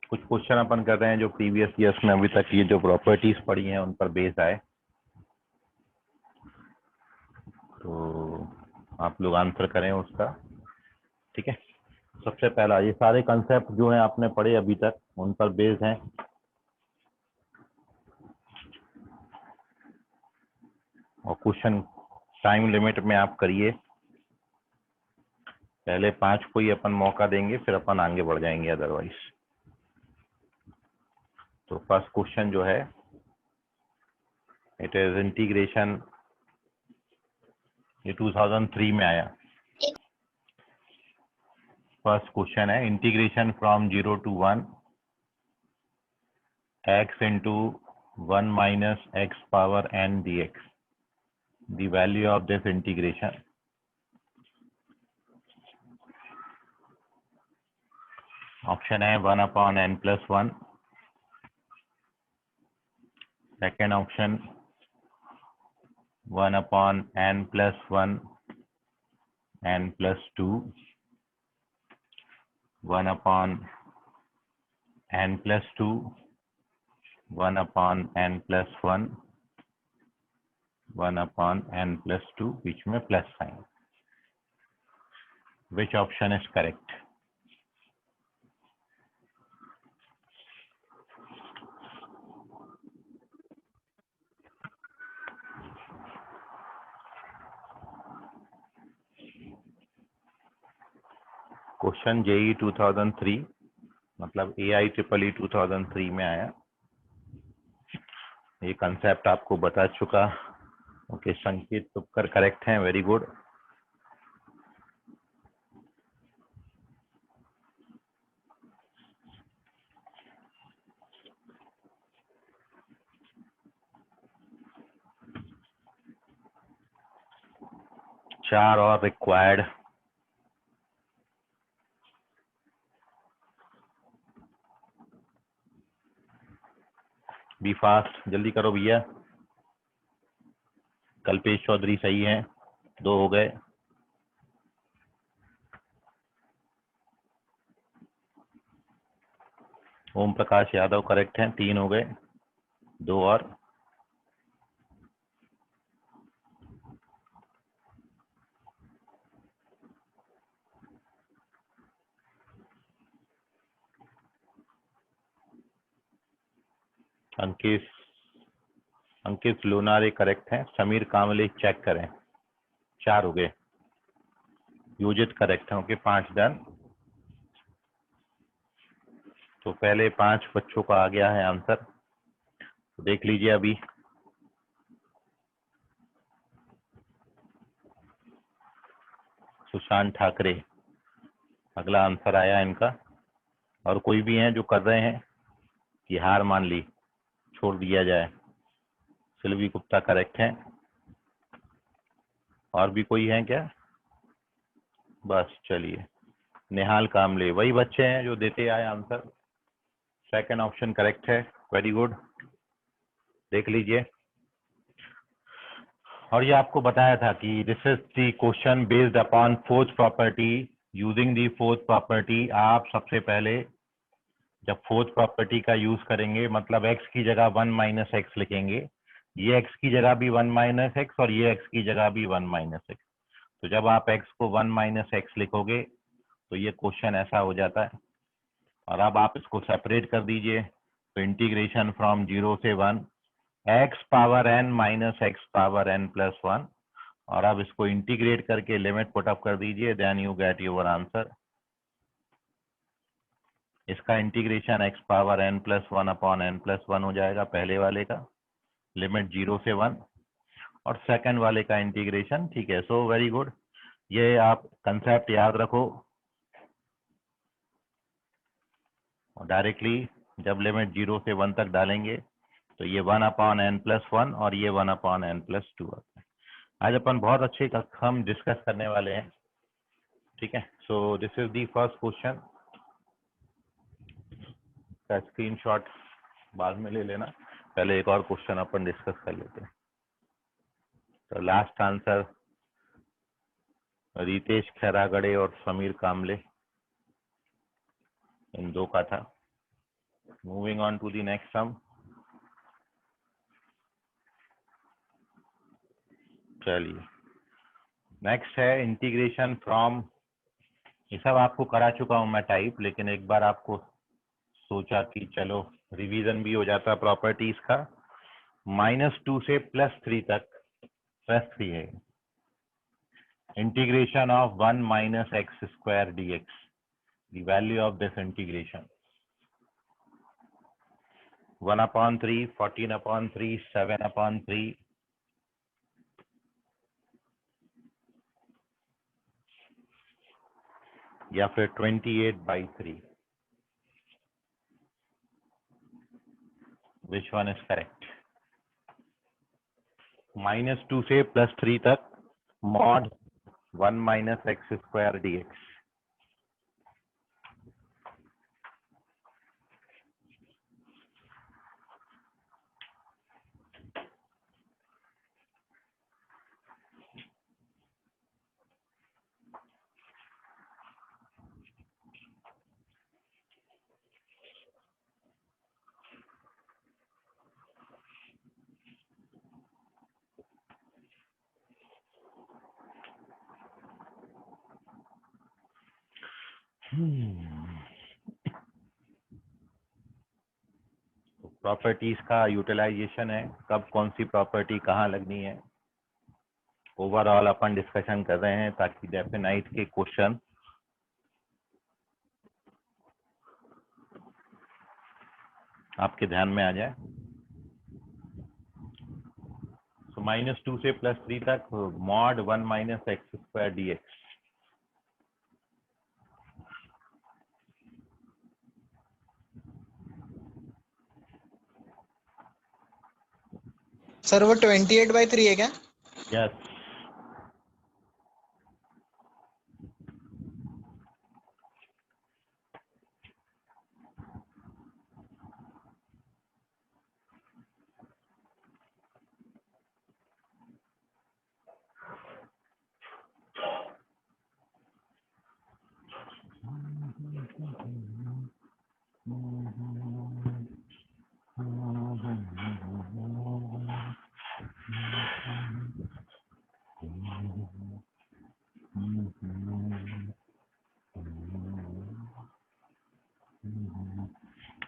कुछ क्वेश्चन अपन कर रहे हैं जो प्रीवियस ईयर्स में अभी तक ये जो प्रॉपर्टीज पड़ी हैं उन पर बेस्ड आए, तो आप लोग आंसर करें उसका। ठीक है, सबसे पहला ये सारे कंसेप्ट जो हैं आपने पढ़े अभी तक उन पर बेस्ड हैं। और क्वेश्चन टाइम लिमिट में आप करिए, पहले 5 को ही अपन मौका देंगे, फिर अपन आगे बढ़ जाएंगे अदरवाइज। तो फर्स्ट क्वेश्चन जो है इट इज इंटीग्रेशन, ये 2003 में आया। फर्स्ट क्वेश्चन है integration from 0 to 1 x into 1 minus x power n dx. The value of this integration. Option है 1 upon n plus 1. Second option 1 upon n plus 1 n plus 2. 1 upon n plus 2. 1 upon n plus 1. 1 upon n plus 2, बीच में plus sine. Which option is correct? Question JEE 2003 मतलब AIEEE 2003 में आया। ये concept आपको बता चुका। ओके, संकेत तुपकर करेक्ट हैं, वेरी गुड। चार और रिक्वायर्ड। बी फास्ट, जल्दी करो भैया। कल्पेश चौधरी सही है, 2 हो गए। ओम प्रकाश यादव करेक्ट हैं, 3 हो गए, 2 और। अंकित लोनारे करेक्ट हैं, समीर कामले चेक करें, 4 हो गए। योजित करेक्ट है, ओके, 5 डन। तो पहले 5 बच्चों का आ गया है आंसर, तो देख लीजिए अभी। सुशांत ठाकरे अगला आंसर आया इनका। और कोई भी हैं जो कर रहे हैं कि हार मान ली, छोड़ दिया जाए? सिल्वी गुप्ता करेक्ट हैं। और भी कोई है क्या? बस चलिए, निहाल कामले, वही बच्चे हैं जो देते आए आंसर। सेकंड ऑप्शन करेक्ट है, वेरी गुड। देख लीजिए। और ये आपको बताया था कि this is the question based upon fourth property. Using the fourth property आप सबसे पहले जब फोर्थ प्रॉपर्टी का यूज करेंगे मतलब x की जगह 1 माइनस एक्स लिखेंगे, ये x की जगह भी 1 माइनस एक्स और ये x की जगह भी 1 माइनस एक्स। तो जब आप x को 1 माइनस एक्स लिखोगे तो ये क्वेश्चन ऐसा हो जाता है। और अब आप इसको सेपरेट कर दीजिए, तो इंटीग्रेशन फ्रॉम 0 से 1 x power n minus x power n plus 1। और अब इसको इंटीग्रेट करके लिमिट पुट अप कर दीजिए, then you get your answer. इसका integration x power n plus 1 upon n plus 1 हो जाएगा, पहले वाले का लिमिट 0 से 1, और सेकंड वाले का इंटीग्रेशन। ठीक है, सो वेरी गुड। ये आप कंसेप्ट याद रखो, और डायरेक्टली जब लिमिट 0 से 1 तक डालेंगे तो ये 1 अपॉन n प्लस 1 और ये 1 अपॉन n प्लस 2 आता है। आज अपन बहुत अच्छे हम डिस्कस करने वाले हैं। ठीक है, so this is the first question का स्क्रीनशॉट बाद में ले लेना, पहले एक और क्वेश्चन अपन डिस्कस कर लेते हैं। तो लास्ट आंसर रितेश खैरागड़े और समीर कामले, इन 2 का था। Moving on to the next sum. चलिए नेक्स्ट है इंटीग्रेशन फ्रॉम, ये सब आपको करा चुका हूं मैं टाइप, लेकिन एक बार आपको सोचा कि चलो रिवीजन भी हो जाता है प्रॉपर्टीज का। -2 से +3 तक, +3 है, integration of 1 - x² dx, the value of this integration 1/3, 14/3, 7/3, या फिर 28/3, विच वन इज करेक्ट? -2 से +3 तक मॉड 1 - x² dx। प्रॉपर्टीज का यूटिलाइजेशन है, कब कौन सी प्रॉपर्टी कहाँ लगनी है, ओवरऑल अपन डिस्कशन कर रहे हैं ताकि डेफिनाइट के क्वेश्चन आपके ध्यान में आ जाए। तो -2 से +3 तक मॉड 1 - x² dx। सर वो 28/3 है क्या? यस,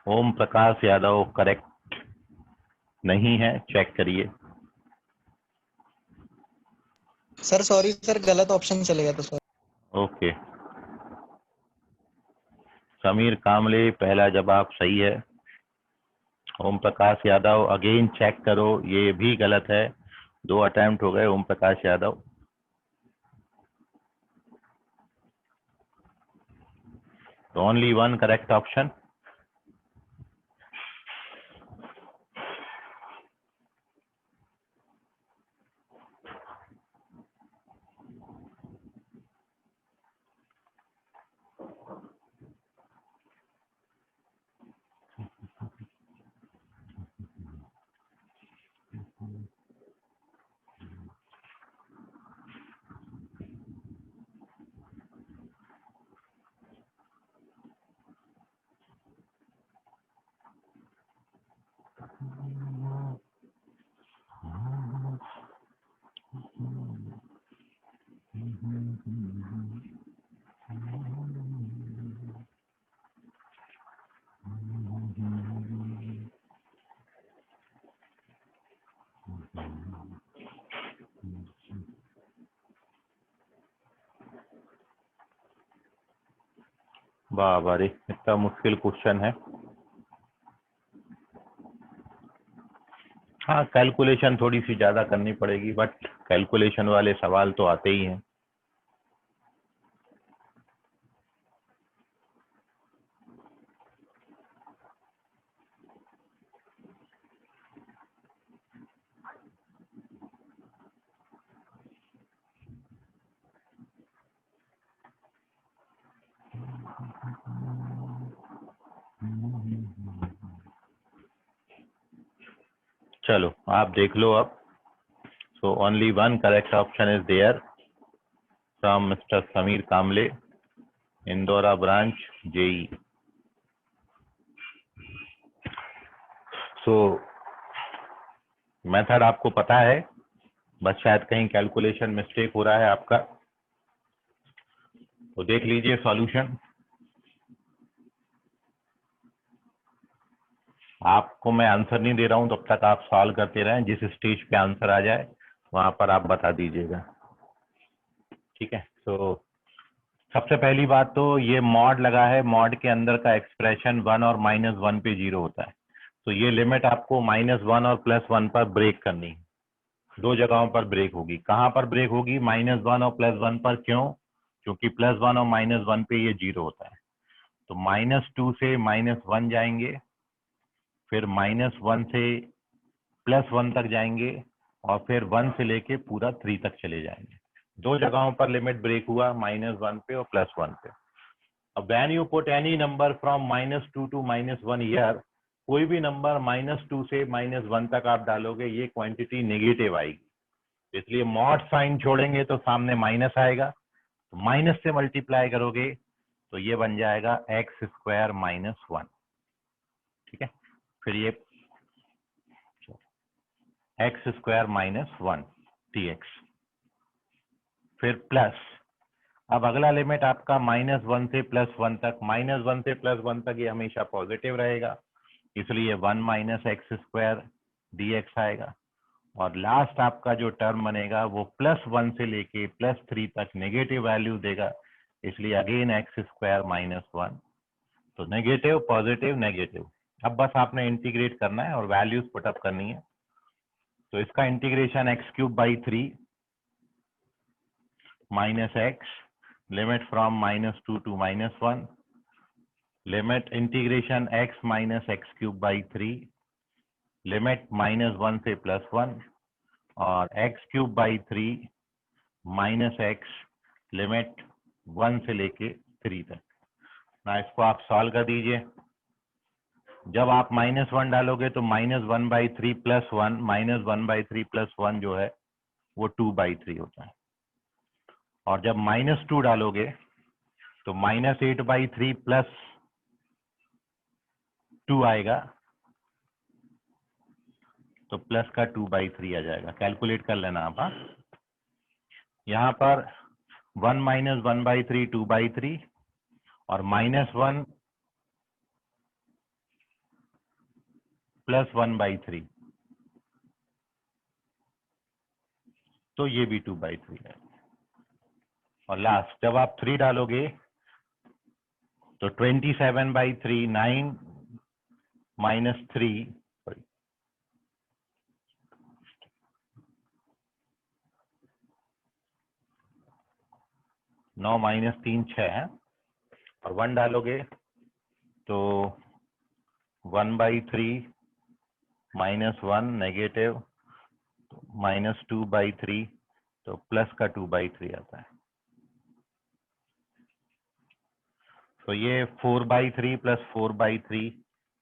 ओम प्रकाश यादव करेक्ट नहीं है, चेक करिए। सर सॉरी सर, गलत ऑप्शन चले गया था सर। ओके, समीर कामले पहला जवाब सही है। ओम प्रकाश यादव अगेन चेक करो, ये भी गलत है, 2 अटेम्प्ट हो गए ओम प्रकाश यादव। तो ओनली 1 करेक्ट ऑप्शन। वाह रे, इतना मुश्किल क्वेश्चन है। हाँ, कैलकुलेशन थोड़ी सी ज्यादा करनी पड़ेगी, बट कैलकुलेशन वाले सवाल तो आते ही हैं। चलो आप देख लो अब। So only 1 correct option is there from mister Sameer Kamle, इंदौरा ब्रांच, जेई। सो मेथड आपको पता है, बस शायद कहीं कैलकुलेशन मिस्टेक हो रहा है आपका। तो देख लीजिए सॉल्यूशन। आपको मैं आंसर नहीं दे रहा हूं, तब तक आप सॉल्व करते रहें, जिस स्टेज पे आंसर आ जाए वहां पर आप बता दीजिएगा, ठीक है। तो सबसे पहली बात तो ये मॉड लगा है, मॉड के अंदर का एक्सप्रेशन 1 और -1 पे 0 होता है। तो ये लिमिट आपको -1 और +1 पर ब्रेक करनी है। दो जगहों पर ब्रेक होगी। कहाँ पर ब्रेक होगी? -1 और +1 पर। क्यों? क्योंकि +1 और -1 पे ये 0 होता है। तो -2 से -1 जाएंगे, फिर -1 से +1 तक जाएंगे, और फिर 1 से लेके पूरा 3 तक चले जाएंगे। दो जगहों पर लिमिट ब्रेक हुआ, -1 पे और +1 पे। अब when you put any number from -2 to -1 here, कोई भी नंबर -2 से -1 तक आप डालोगे, ये क्वांटिटी नेगेटिव आएगी। इसलिए मॉड साइन छोड़ेंगे तो सामने माइनस आएगा, तो माइनस से मल्टीप्लाई करोगे तो ये बन जाएगा x² -1, ठीक है। फिर ये x² -1 dx, फिर प्लस। अब अगला लिमिट आपका -1 से +1 तक, -1 से +1 तक ये हमेशा पॉजिटिव रहेगा, इसलिए 1 - x² dx आएगा। और लास्ट आपका जो टर्म बनेगा वो +1 से लेके +3 तक नेगेटिव वैल्यू देगा, इसलिए अगेन x² -1। तो नेगेटिव, पॉजिटिव, नेगेटिव। अब बस आपने इंटीग्रेट करना है और वैल्यूज पुटअप करनी है। तो इसका integration x³/3 -x, limit from -2 to -1, limit integration x - x³/3, limit -1 से +1, और x³/3 -x, लिमिट 1 से लेके 3 तक। ना इसको आप सॉल्व कर दीजिए। जब आप -1 डालोगे तो -1/3 +1, -1/3 +1 जो है वो 2/3 होता है। और जब -2 डालोगे तो -8/3 +2 आएगा, तो प्लस का 2/3 आ जाएगा। कैलकुलेट कर लेना आप। हाँ, यहाँ पर 1 - 1/3 2/3, और -1 + 1/3, तो ये भी 2/3 है। और लास्ट जब आप 3 डालोगे तो 27/3 9 - 3, 9 - 3 6 है, और 1 डालोगे तो 1/3 -1 नेगेटिव, -2/3, तो प्लस का 2/3 आता है। तो ये 4/3 + 4/3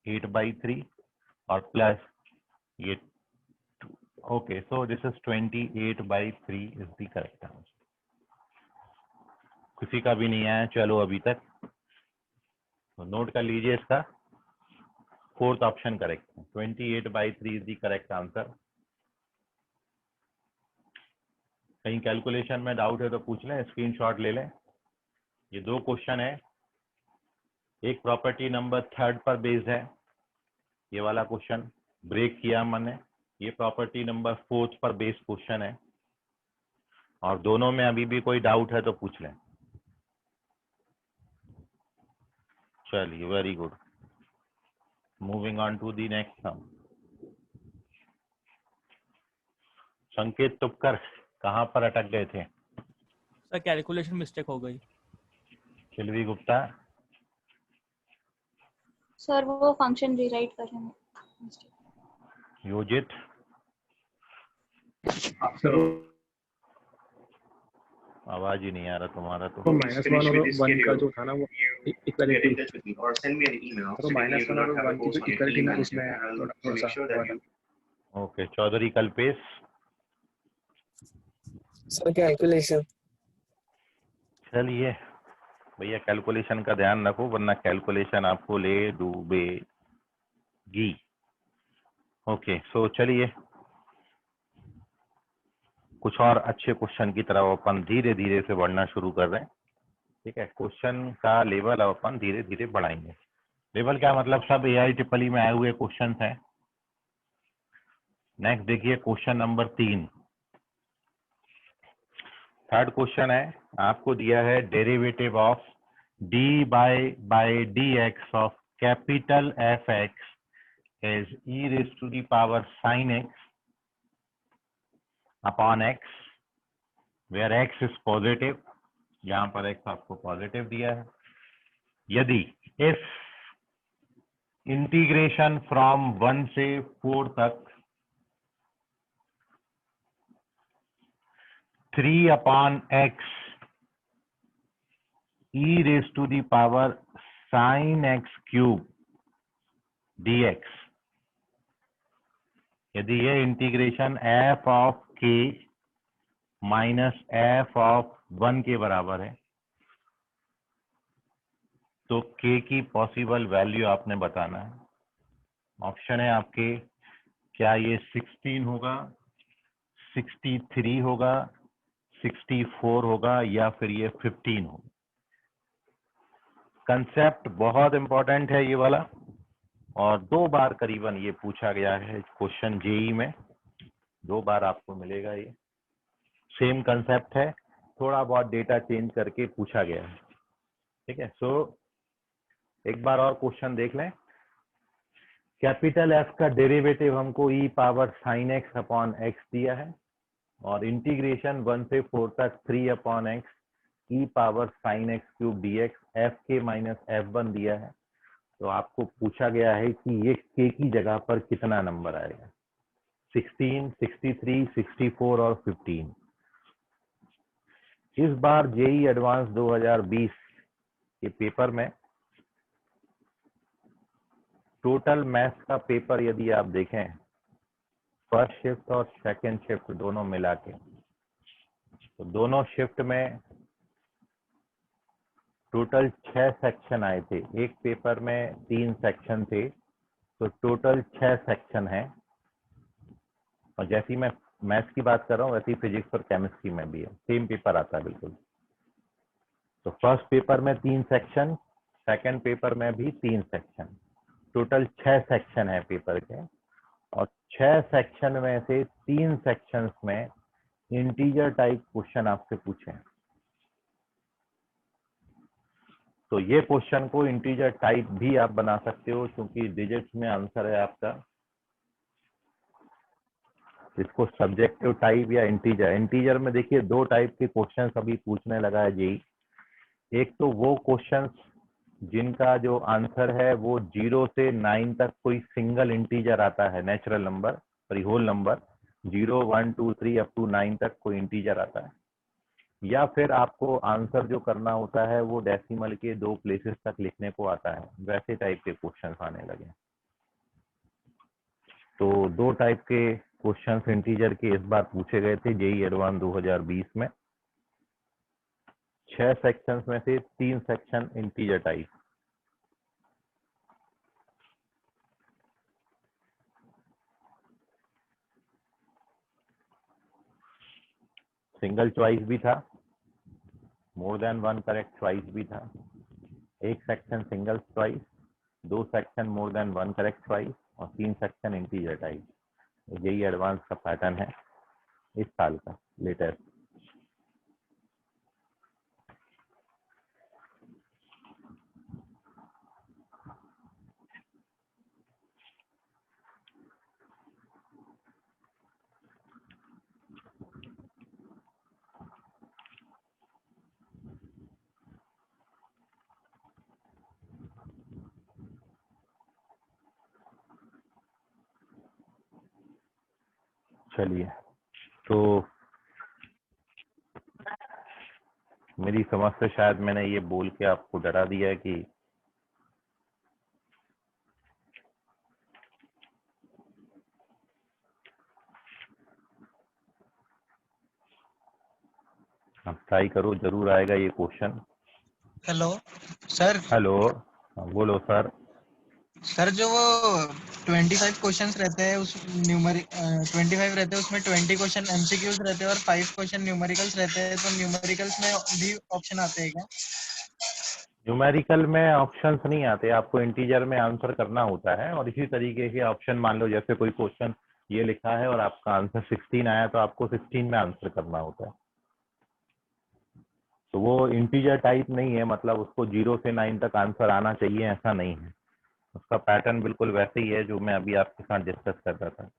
8/3, और प्लस ये 2। Okay, so this is 28/3 is the correct answer. किसी का भी नहीं आया चलो अभी तक, तो नोट कर लीजिए इसका। फोर्थ ऑप्शन करेक्ट है, 28/3 इज द करेक्ट आंसर। कहीं कैलकुलेशन में डाउट है तो पूछ लें, स्क्रीनशॉट ले लें। ये दो क्वेश्चन है, एक प्रॉपर्टी नंबर 3 पर बेस्ड है, ये वाला क्वेश्चन ब्रेक किया मैंने। ये प्रॉपर्टी नंबर 4 पर बेस्ड क्वेश्चन है, और दोनों में अभी भी कोई डाउट है तो पूछ लें। चलिए, very good. Moving on to the next sum. Sanket Tupkar कहाँ पर अटक गए थे? सर कैलकुलेशन मिस्टेक हो गई। शिल्वी गुप्ता? सर वो फंक्शन रीराइट कर रहे हैं। योजित? आवाज ही नहीं आ रहा तुम्हारा तो। -1 और 1 का जो था ना वो इक्वालिटी, तो -1 और 1 की जो इक्वालिटी ना उसमें थोड़ा सा। Okay, Chaudhary Kalpesh? Sir calculation. चलिए भैया, कैलकुलेशन का ध्यान रखो, वरना कैलकुलेशन आपको ले डूबेगी। ओके, सो चलिए कुछ और अच्छे क्वेश्चन की तरफ अपन धीरे धीरे से बढ़ना शुरू कर रहे हैं। ठीक है, क्वेश्चन का लेवल अब अपन धीरे धीरे बढ़ाएंगे। लेवल क्या मतलब, सब AIEEE में आए हुए क्वेश्चन हैं। नेक्स्ट देखिए क्वेश्चन नंबर 3, थर्ड क्वेश्चन है। आपको दिया है derivative of dy by dx of capital Fx is e raised to the power sin x upon x where x is positive, यहाँ पर x आपको पॉजिटिव दिया है। यदि if इंटीग्रेशन फ्रॉम 1 से 4 तक 3 upon x e raised to the power sin x cube dx, यदि ये integration f of k minus f of 1 के बराबर है, तो k की पॉसिबल वैल्यू आपने बताना है। ऑप्शन है आपके, क्या ये 16 होगा, 63 होगा, 64 होगा या फिर ये 15 होगा। कंसेप्ट बहुत इंपॉर्टेंट है ये वाला, और 2 बार करीबन ये पूछा गया है क्वेश्चन जेई में, 2 बार आपको मिलेगा। ये सेम कंसेप्ट है, थोड़ा बहुत डेटा चेंज करके पूछा गया है। ठीक है, सो एक बार और क्वेश्चन देख लें। कैपिटल एफ का डेरिवेटिव हमको e power sine x upon x दिया है, और इंटीग्रेशन 1 से 4 तक 3 upon x e power sine x cube dx F के माइनस F1 दिया है। तो आपको पूछा गया है कि ये k की जगह पर कितना नंबर आएगा, 16, 63, 64 और 15। इस बार जेई एडवांस 2020 के पेपर में टोटल मैथ्स का पेपर यदि आप देखें, फर्स्ट शिफ्ट और सेकंड शिफ्ट दोनों मिला के, तो दोनों शिफ्ट में टोटल 6 सेक्शन आए थे। एक पेपर में 3 सेक्शन थे, तो टोटल 6 सेक्शन है। और जैसी मैं मैथ्स की बात कर रहा हूँ वैसे ही फिजिक्स और केमिस्ट्री में भी है, सेम पेपर आता है बिल्कुल। तो फर्स्ट पेपर में 3 सेक्शन, सेकंड पेपर में भी 3 सेक्शन, टोटल 6 सेक्शन है पेपर के। और 6 सेक्शन में से 3 सेक्शंस में इंटीजर टाइप क्वेश्चन आपसे पूछे। तो ये क्वेश्चन को इंटीजर टाइप भी आप बना सकते हो, क्योंकि डिजिट्स में आंसर है आपका। इसको सब्जेक्टिव टाइप या इंटीजर, इंटीजर में देखिए 2 टाइप के क्वेश्चन अभी पूछने लगा है जेई। एक तो वो क्वेश्चंस जिनका जो आंसर है वो 0 से 9 तक कोई सिंगल इंटीजर आता है, नेचुरल नंबर और होल नंबर, 0, 1, 2, 3 अप टू 9 तक कोई इंटीजर आता है। या फिर आपको आंसर जो करना होता है वो डेसिमल के 2 प्लेसेस तक लिखने को आता है, वैसे टाइप के क्वेश्चन आने लगे। तो 2 टाइप के क्वेश्चंस इंटीजर के इस बार पूछे गए थे जेई एडवांस 2020 में। 6 सेक्शंस में से 3 section integer type. Single choice भी था, मोर देन 1 करेक्ट चॉइस भी था। 1 section single choice, 2 section more than 1 correct choice और 3 सेक्शन इंटीजर टाइप। यही एडवांस का पैटर्न है इस साल का लेटेस्ट। चलिए, तो मेरी समझ से शायद मैंने ये बोल के आपको डरा दिया है कि आप ट्राई करो, जरूर आएगा ये क्वेश्चन। Hello sir. हेलो, बोलो सर। सर जो वो 25 क्वेश्चंस रहते हैं उस न्यूमेरिक 25 रहते हैं उसमें 20 क्वेश्चन एमसीक्यूज रहते हैं और 5 क्वेश्चन न्यूमेरिकल्स रहते हैं, तो न्यूमेरिकल्स में भी ऑप्शन आते हैं क्या? न्यूमेरिकल में ऑप्शंस नहीं आते, आपको इंटीजर में आंसर करना होता है। और इसी तरीके के ऑप्शन, मान लो जैसे कोई क्वेश्चन ये लिखा है और आपका आंसर 16 आया तो आपको 16 में आंसर करना होता है। तो वो इंटीजर टाइप नहीं है, मतलब उसको 0 से 9 तक आंसर आना चाहिए ऐसा नहीं है। उसका पैटर्न बिल्कुल वैसे ही है जो मैं अभी आपके साथ डिस्कस कर रहा था।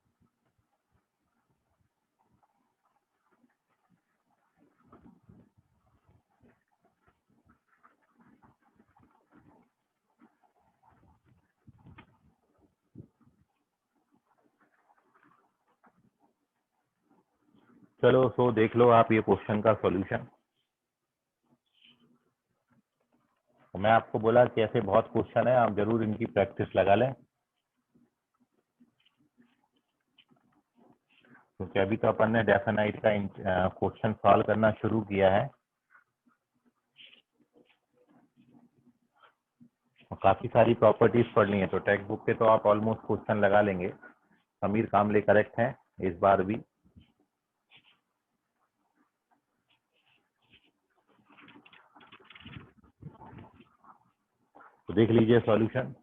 चलो सो देख लो आप ये क्वेश्चन का सॉल्यूशन। तो मैं आपको बोला कि ऐसे बहुत क्वेश्चन है, आप जरूर इनकी प्रैक्टिस लगा लें, क्योंकि अभी तो अपन ने डेफिनाइट का क्वेश्चन सॉल्व करना शुरू किया है और काफी सारी प्रॉपर्टीज पढ़नी है। तो टेक्स्ट बुक के तो आप ऑलमोस्ट क्वेश्चन लगा लेंगे। समीर कामले करेक्ट है इस बार भी। तो देख लीजिए सॉल्यूशन।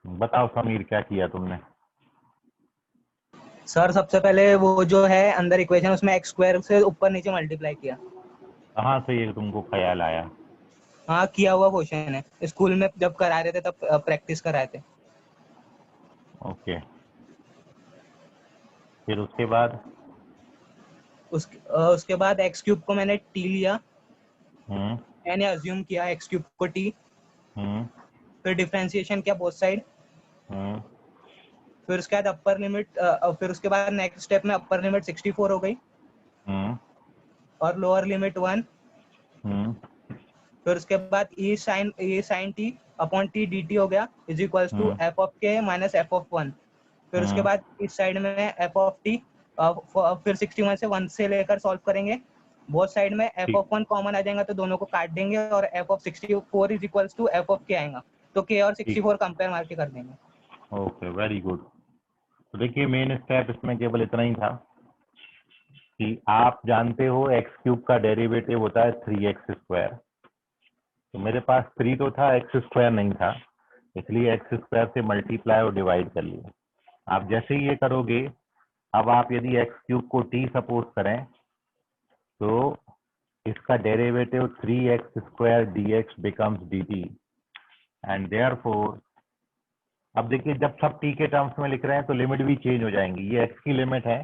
बताओ समीर क्या किया तुमने? सर सबसे पहले वो जो है अंदर इक्वेशन उसमें एक्स स्क्वायर से ऊपर नीचे मल्टीप्लाई किया। कहाँ से ये तुमको ख्याल आया? हाँ किया हुआ क्वेश्चन है, स्कूल में जब करा रहे थे तब प्रैक्टिस कराए थे। ओके, फिर उसके बाद? उसके बाद एक्स क्यूब को मैंने टी लिया, हम्म मैंने अज्यूम किया एक्स क्यूब को टी, हम्म फिर डिफरेंशिएशन किया बोथ साइड, हम्म फिर उसके बाद अपर लिमिट, फिर उसके बाद नेक्स्ट स्टेप में अपर लिमिट 64 हो गई हम्म और लोअर लिमिट 1। हम्म फिर उसके बाद e sine t upon t d t हो गया is equals to hmm f of के माइनस एफ ऑफ 1। फिर उसके हम्म बाद इस साइड में एफ ऑफ टी, फिर 61 से 1 से लेकर सॉल्व करेंगे। बोथ साइड में एफ ठीक, ऑफ 1 कॉमन आ जाएगा तो दोनों को काट देंगे और f of 64 is equals to f of k आएगा, तो के और ठीक, 64 कंपेयर मार के कर देंगे। Okay very good. तो देखिए मेन स्टेप इसमें केवल इतना ही था कि आप जानते हो एक्स क्यूब का डेरिवेटिव होता है 3x स्क्वायर। तो मेरे पास 3 तो था, एक्स स्क्वायर नहीं था, इसलिए एक्स स्क्वायर से मल्टीप्लाई और डिवाइड कर लिया। आप जैसे ही ये करोगे, अब आप यदि एक्स क्यूब को t सपोज करें तो इसका derivative 3x square dx becomes dt and therefore, अब देखिए जब सब t के टर्म्स में लिख रहे हैं तो लिमिट भी चेंज हो जाएंगी। ये x की लिमिट है,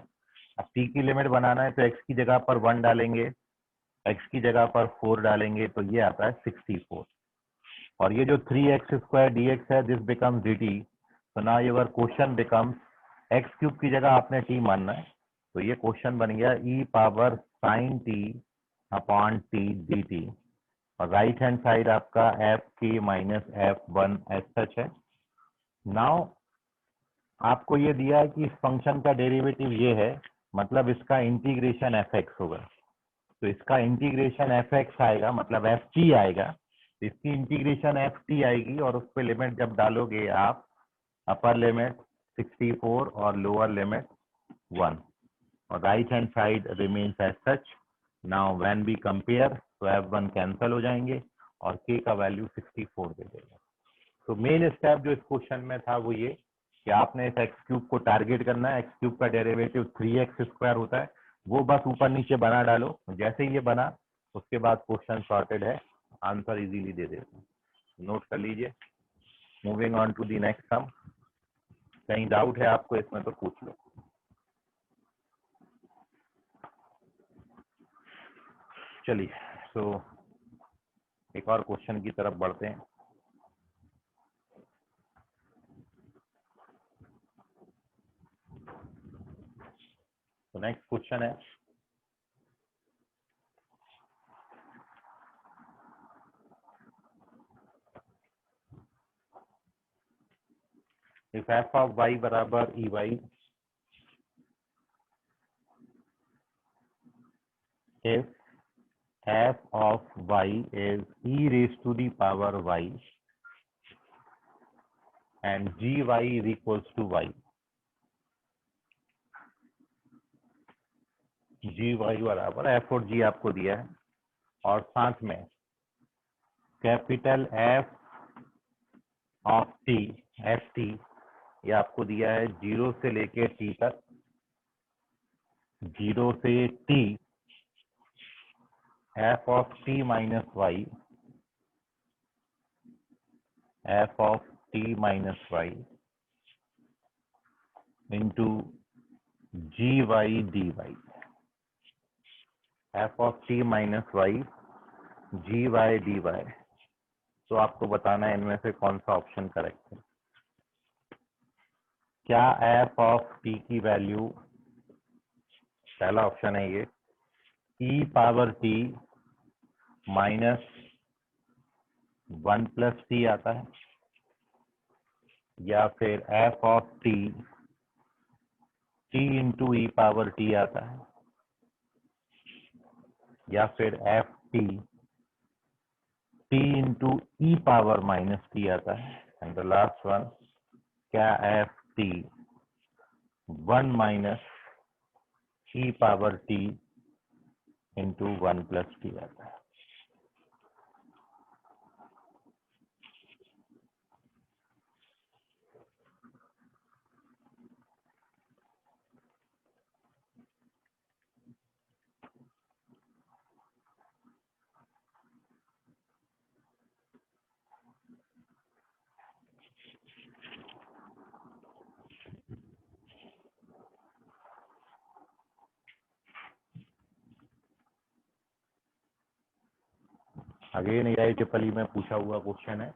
अब t की लिमिट बनाना है तो x की जगह पर 1 डालेंगे, x की जगह पर 4 डालेंगे, तो ये आता है 64। और ये जो 3x स्क्वायर dx है दिस बिकम्स dt। तो ना your question becomes, x cube की जगह आपने t मानना है, तो ये क्वेश्चन बन गया e power sign t upon t dt। और राइट हैंड साइड आपका एफ के माइनस F1 एज सच है। नाउ आपको ये दिया है कि इस फंक्शन का डेरिवेटिव ये है, मतलब इसका इंटीग्रेशन fx होगा। तो इसका इंटीग्रेशन fx आएगा, मतलब ft आएगा, तो इसकी इंटीग्रेशन ft आएगी और उस पर लिमिट जब डालोगे आप, अपर लिमिट 64 और लोअर लिमिट 1, और right hand side remains as such. Now when we compare to F1 cancel हो जाएंगे और k का वैल्यू 64 दे देगा। तो मेन स्टेप जो इस क्वेश्चन में था वो ये कि आपने इस एक्स क्यूब को टारगेट करना है। एक्स क्यूब का डेरिवेटिव 3x स्क्वायर होता है, वो बस ऊपर नीचे बना डालो। जैसे ही ये बना उसके बाद क्वेश्चन सॉर्टेड है, आंसर इजीली दे देते हैं। नोट कर लीजिए। Moving on to the next sum. कहीं डाउट है आपको इसमें तो पूछ लो। चलिए तो एक और क्वेश्चन की तरफ बढ़ते हैं। तो नेक्स्ट क्वेश्चन है, if f of y बराबर ey if f of y is e raised to the power y and gy is equals to y. gy बराबर f और g आपको दिया है और साथ में capital F of t F T ये आपको दिया है 0 से लेके t तक, 0 से t f of t minus y, f of t minus y into g y d y, f of t minus y g y d y. तो आपको बताना है इनमें से कौन सा ऑप्शन करेक्ट है। क्या f ऑफ t की वैल्यू, पहला ऑप्शन है ये, e power t minus 1 plus t आता है, या फिर f of t t into e power t आता है, या फिर f t t into e power minus t आता है, एंड द लास्ट वन, क्या f t 1 minus e power t into 1 plus t आता है। अगेन AIEEE में पूछा हुआ क्वेश्चन है।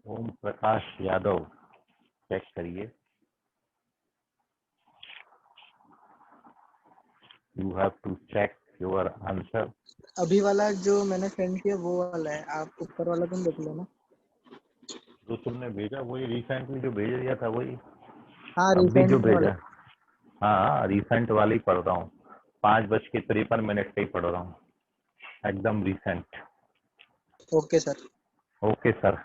ओम प्रकाश यादव, चेक करिए। You have to check your answer. अभी वाला जो मैंने सेंड किया वो वाला है, आप ऊपर वाला तुम देख लेना। जो तुमने भेजा वही रिसेंटली जो भेज दिया था वही, हाँ अभी जो रिसेंट वाला। भेजा। हाँ रिसेंट वाली ही पढ़ रहा हूँ, 5:53 पे ही पढ़ रहा हूँ, एकदम recent. Okay sir. Okay sir.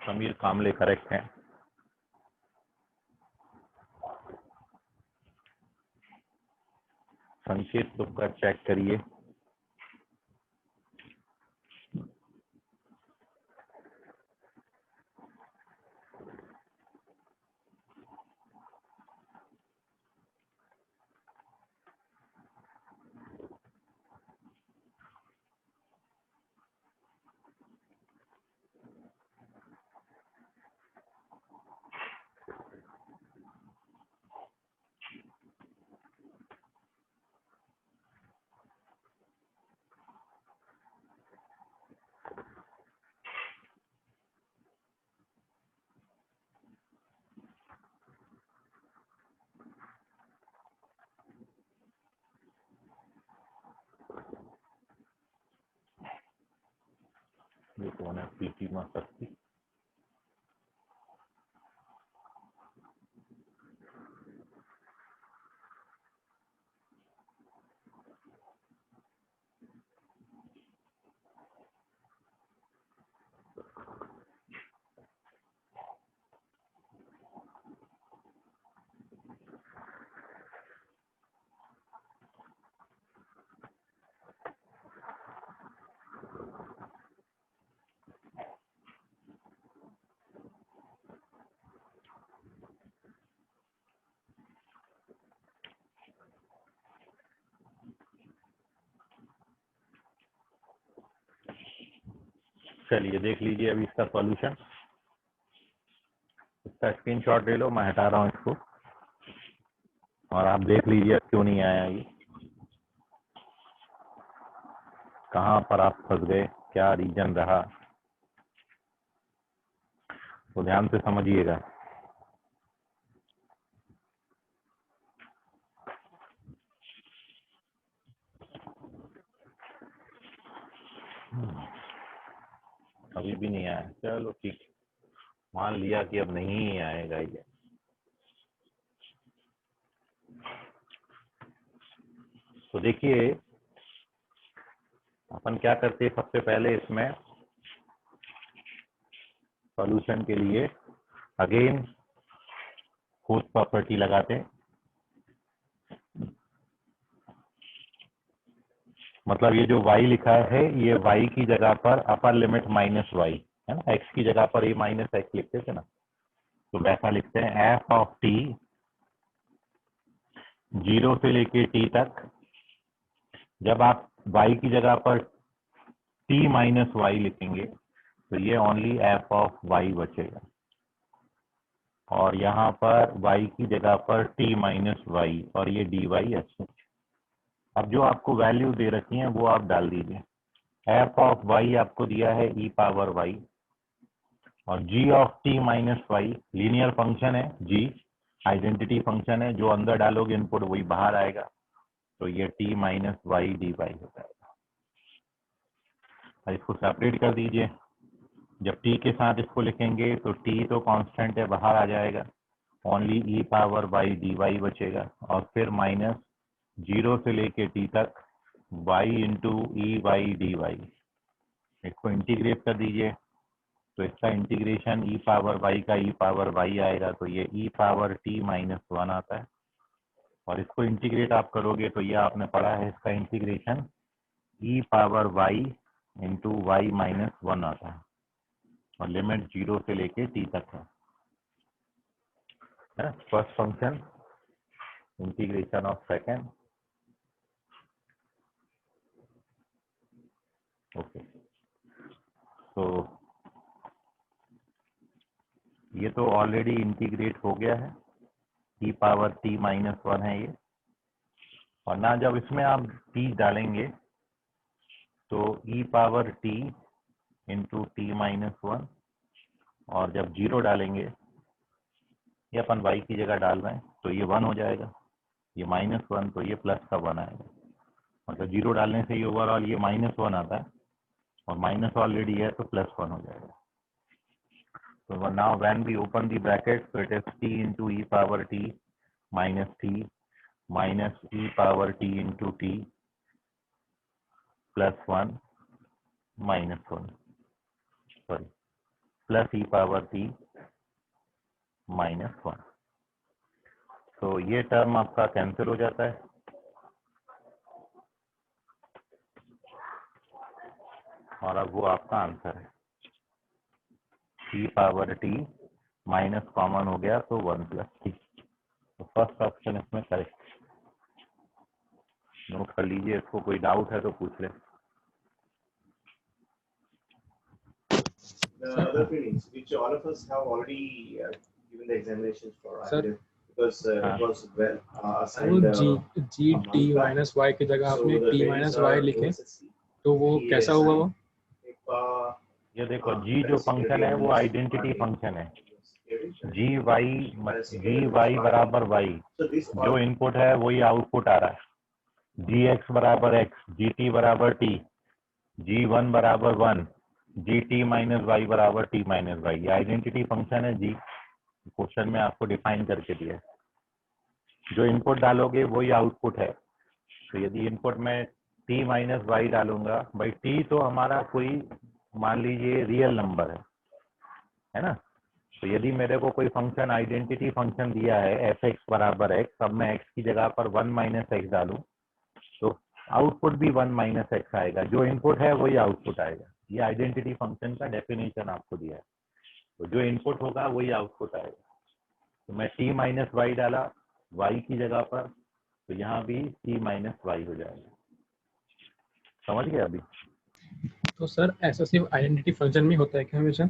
Sameer Kamle correct है। संकेत तुक्का चेक करिए। ये कौन है? पीटी मां शक्ति। चलिए देख लीजिए अभी इसका सॉल्यूशन। इसका स्क्रीनशॉट ले लो, मैं हटा रहा हूँ इसको और आप देख लीजिए क्यों नहीं आया ये, कहाँ पर आप फंस गए, क्या रीजन रहा, तो ध्यान से समझिएगा। अभी भी नहीं आया, चलो ठीक, मान लिया कि अब नहीं आएगा ये। तो देखिए अपन क्या करते हैं, सबसे पहले इसमें सॉल्यूशन के लिए अगेन फोर्थ प्रॉपर्टी लगाते हैं। मतलब ये जो y लिखा है ये y की जगह पर अपर लिमिट माइनस वाई है ना, x की जगह पर ये माइनस एक्स लिखते थे ना, तो वैसा लिखते हैं f ऑफ t 0 से लेके t तक। जब आप y की जगह पर t माइनस वाई लिखेंगे तो ये ओनली f ऑफ y बचेगा, और यहाँ पर y की जगह पर t माइनस वाई और ये dy ऐसे। अब जो आपको वैल्यू दे रखी है वो आप डाल दीजिए। f ऑफ y आपको दिया है e पावर y, और g of t minus y linear function है, g आइडेंटिटी फंक्शन है, जो अंदर डालोगे इनपुट वही बाहर आएगा, तो ये t minus y d y हो जाएगा। और इसको सेपरेट कर दीजिए। जब t के साथ इसको लिखेंगे तो t तो कांस्टेंट है, बाहर आ जाएगा, only e power y d y बचेगा, और फिर माइनस 0 से लेके t तक y into e y d y. इसको इंटीग्रेट कर दीजिए तो इसका इंटीग्रेशन e पावर y का e पावर y आएगा, तो ये e पावर t माइनस 1 आता है। और इसको इंटीग्रेट आप करोगे तो ये आपने पढ़ा है, इसका integration e power y into y minus 1 आता है, और लिमिट 0 से लेके t तक है। First function integration of second. Okay, तो ये तो ऑलरेडी इंटीग्रेट हो गया है, e पावर t माइनस 1 है ये, और ना जब इसमें आप t डालेंगे तो e power t into T minus 1, और जब 0 डालेंगे, ये अपन y की जगह डाल रहे हैं तो ये 1 हो जाएगा, ये माइनस 1 तो ये प्लस का 1 आएगा। मतलब 0 डालने से ये ओवरऑल ये माइनस 1 आता है, और माइनस ऑलरेडी है तो प्लस 1 हो जाएगा। So now when we open the bracket, so it is t into e power t minus t minus e power t into t plus 1 minus 1. Sorry. Plus e power T minus 1। तो ये term आपका cancel हो जाता है और अब वो आपका आंसर है। ई पावर टी माइनस कॉमन हो गया तो 1 प्लस टी। तो फर्स्ट ऑप्शन इसमें करेक्ट। नोट कर लीजिए, इसको कोई डाउट है तो पूछ ले। The other trainings, which all of us have already given the examinations for, I Sir. believe, because it was well वो assigned. G t minus y की जगह आपने टी माइनस वाई लिखे तो वो कैसा हुआ वो? ये देखो जी जो फंक्शन है वो आइडेंटिटी फंक्शन है। जी वाई बराबर वाई, जो इनपुट है वही आउटपुट आ रहा है। जी एक्स बराबर एक्स, जी टी बराबर टी, जी वन बराबर one, g t minus y बराबर टी माइनस वाई। ये आइडेंटिटी फंक्शन है जी, क्वेश्चन में आपको डिफाइन करके दिया है। जो इनपुट डालोगे वही आउटपुट है। तो यदि इनपुट में टी माइनस वाई डालूंगा, भाई टी तो हमारा कोई मान लीजिए रियल नंबर है ना। तो यदि मेरे को कोई फंक्शन आइडेंटिटी फंक्शन दिया है एफ एक्स बराबर एक्स, अब मैं एक्स की जगह पर 1 माइनस एक्स डालूं तो आउटपुट भी 1 माइनस एक्स आएगा। जो इनपुट है वही आउटपुट आएगा। ये आइडेंटिटी फंक्शन का डेफिनेशन आपको दिया है। तो जो इनपुट होगा वही आउटपुट आएगा। तो मैं टी माइनस वाई डाला वाई की जगह पर, तो यहाँ भी टी माइनस वाई हो जाएगा। समझ गए अभी? तो सर ऐसा सिर्फ आइडेंटिटी फंक्शन में होता है क्या हमेशा?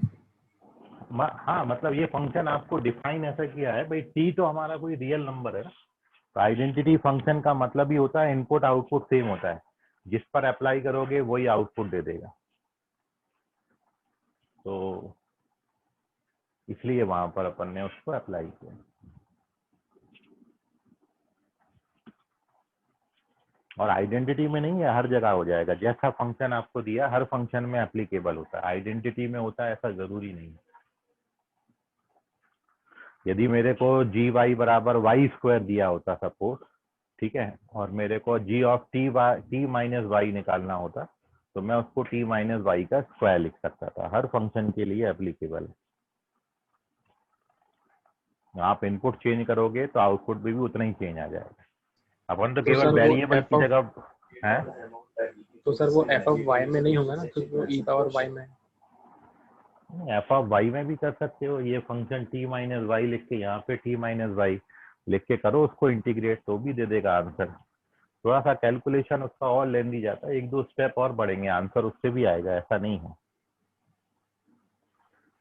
हाँ, मतलब ये फंक्शन आपको डिफाइन ऐसा किया है, भाई टी तो हमारा कोई रियल नंबर है। तो आइडेंटिटी फंक्शन का मतलब ही होता है इनपुट आउटपुट सेम होता है, जिस पर अप्लाई करोगे वही आउटपुट दे देगा। तो इसलिए वहां पर अपन ने उसको अप्लाई किया। और आइडेंटिटी में नहीं है, हर जगह हो जाएगा। जैसा फंक्शन आपको दिया हर फंक्शन में एप्लीकेबल होता है, आइडेंटिटी में होता है ऐसा जरूरी नहीं है। यदि मेरे को जी वाई बराबर वाई स्क्वायर दिया होता सपोज, ठीक है, और मेरे को जी ऑफ टी माइनस वाई निकालना होता तो मैं उसको टी माइनस वाई का स्क्वायर लिख सकता था। हर फंक्शन के लिए एप्लीकेबल है। आप इनपुट चेंज करोगे तो आउटपुट भी उतना ही चेंज आ जाएगा। अपन तो केवल वेरिएबल की जगह है। तो सर वो एफ ऑफ वाई में नहीं होगा ना, क्योंकि वो ई पावर वाई में है। एफ ऑफ वाई में भी कर सकते हो। ये फंक्शन टी माइनस वाई लिख के यहाँ पे टी माइनस वाई लिख के करो उसको इंटीग्रेट, तो भी दे देगा आंसर। थोड़ा सा कैलकुलेशन उसका और लेंदी जाता है, 1-2 स्टेप और बढ़ेंगे, आंसर उससे भी आएगा, ऐसा नहीं है।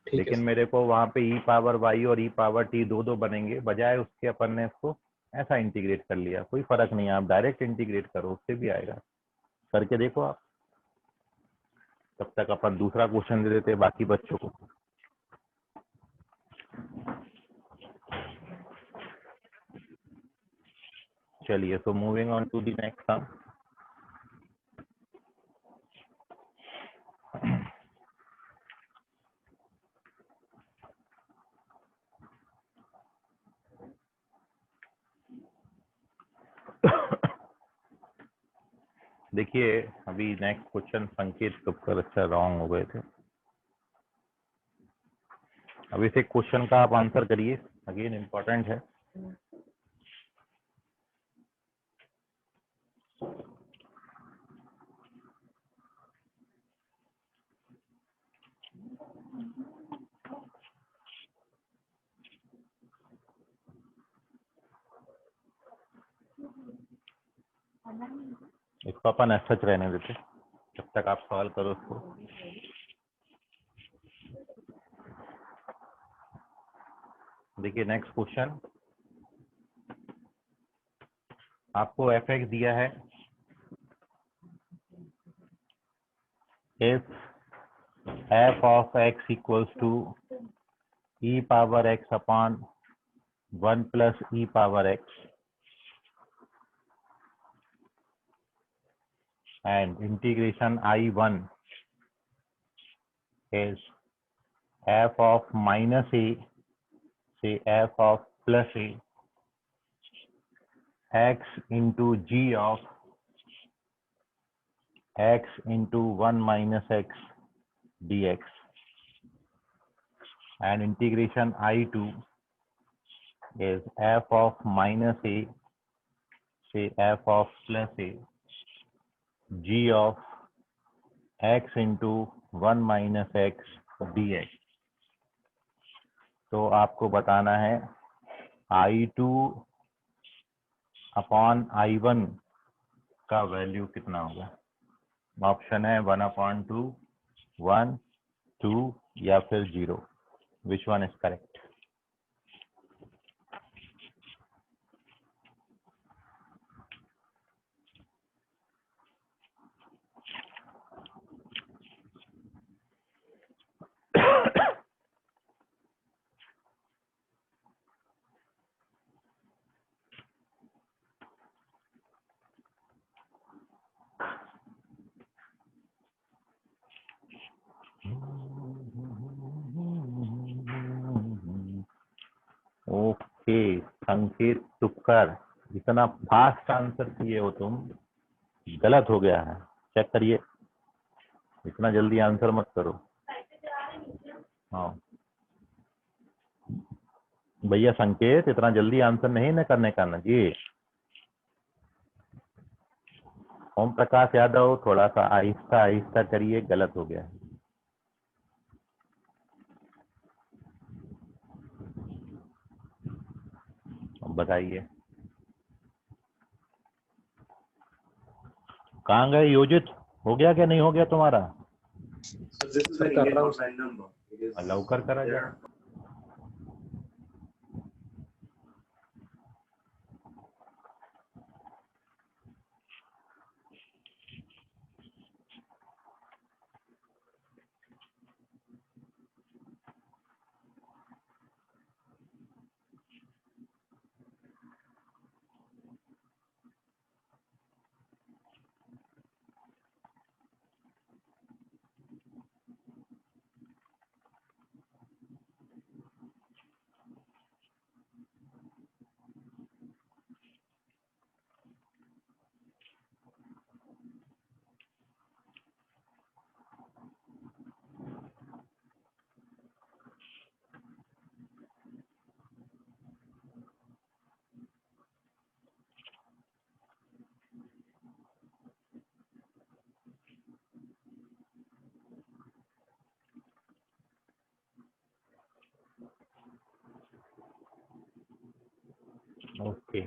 लेकिन मेरे को वहां पे ई पावर वाई और ई पावर टी दो बनेंगे, बजाय उसके अपन ने इसको ऐसा इंटीग्रेट कर लिया। कोई फर्क नहीं है, आप डायरेक्ट इंटीग्रेट करो उससे भी आएगा। करके देखो आप। तब तक अपन दूसरा क्वेश्चन दे देते बाकी बच्चों को। चलिए, so moving on to the next sum. देखिए अभी नेक्स्ट क्वेश्चन संकेत कब अच्छा रॉन्ग हो गए थे। अभी से क्वेश्चन का आप आंसर करिए, अगेन इम्पोर्टेंट है। इसको अपन ऐसा रहने देते जब तक आप सॉल्व करो उसको। देखिए नेक्स्ट क्वेश्चन, आपको एफ एक्स दिया है। If f of x equals to e power x upon 1 plus e power x and integration I1 is f of minus a say f of plus a x into g of x into 1 minus x dx. and integration I2 is f of minus a, say f of plus a, g of x into 1 minus x dx. तो आपको बताना है I2 upon I1 का value कितना होगा। Option है 1/2, 1, 2 या फिर 0। Which one is correct? Okay संकेत तुक्कर, इतना फास्ट आंसर किए हो तुम, गलत हो गया है, चेक करिए। इतना जल्दी आंसर मत करो। हाँ भैया संकेत, इतना जल्दी आंसर नहीं न करने का ना जी। ओम प्रकाश यादव, थोड़ा सा आहिस्ता आहिस्ता करिए, गलत हो गया है। बताइए कहाँ गए योजित, हो गया क्या नहीं हो गया तुम्हारा? So this is an Indian hotline number. It is लवकर करा there. जाए। ओके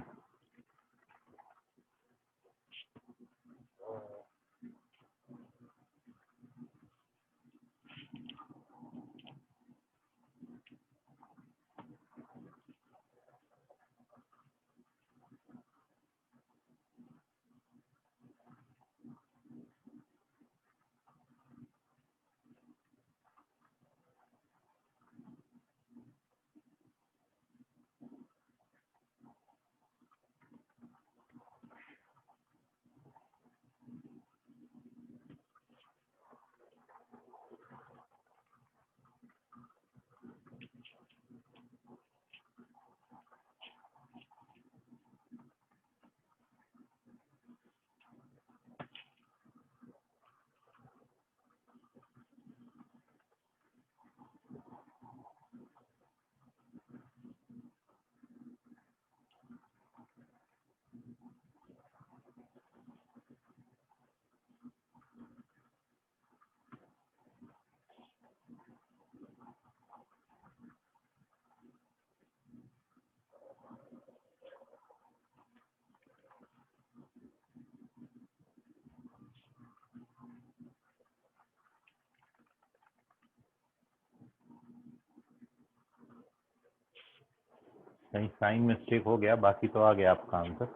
कहीं साइन मिस्टेक हो गया, बाकी तो आ गया आपका आंसर।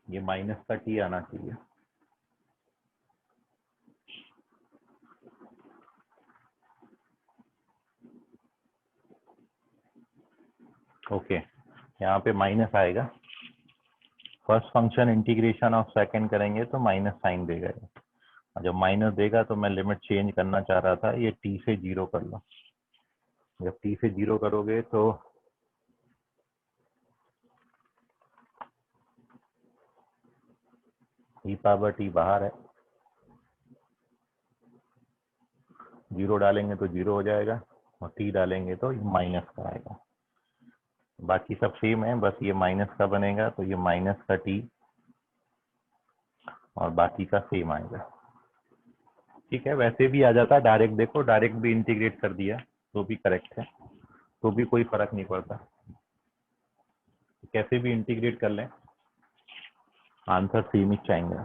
ये माइनस का टी आना चाहिए। ओके यहाँ पे माइनस आएगा। First function integration of second करेंगे तो माइनस साइन देगा। और जब माइनस देगा तो मैं लिमिट चेंज करना चाह रहा था, ये टी से 0 कर लो। जब टी से 0 करोगे तो ई पावर टी बाहर है, 0 डालेंगे तो 0 हो जाएगा। और टी डालेंगे तो ये माइनस का आएगा। बाकी सब सेम है, बस ये माइनस का बनेगा तो ये माइनस का टी और बाकी का सेम आएगा। ठीक है, वैसे भी आ जाता है डायरेक्ट, देखो डायरेक्ट भी इंटीग्रेट कर दिया तो भी करेक्ट है, तो भी कोई फर्क नहीं पड़ता, कैसे भी इंटीग्रेट कर लें आंसर सेम ही चाहेंगे।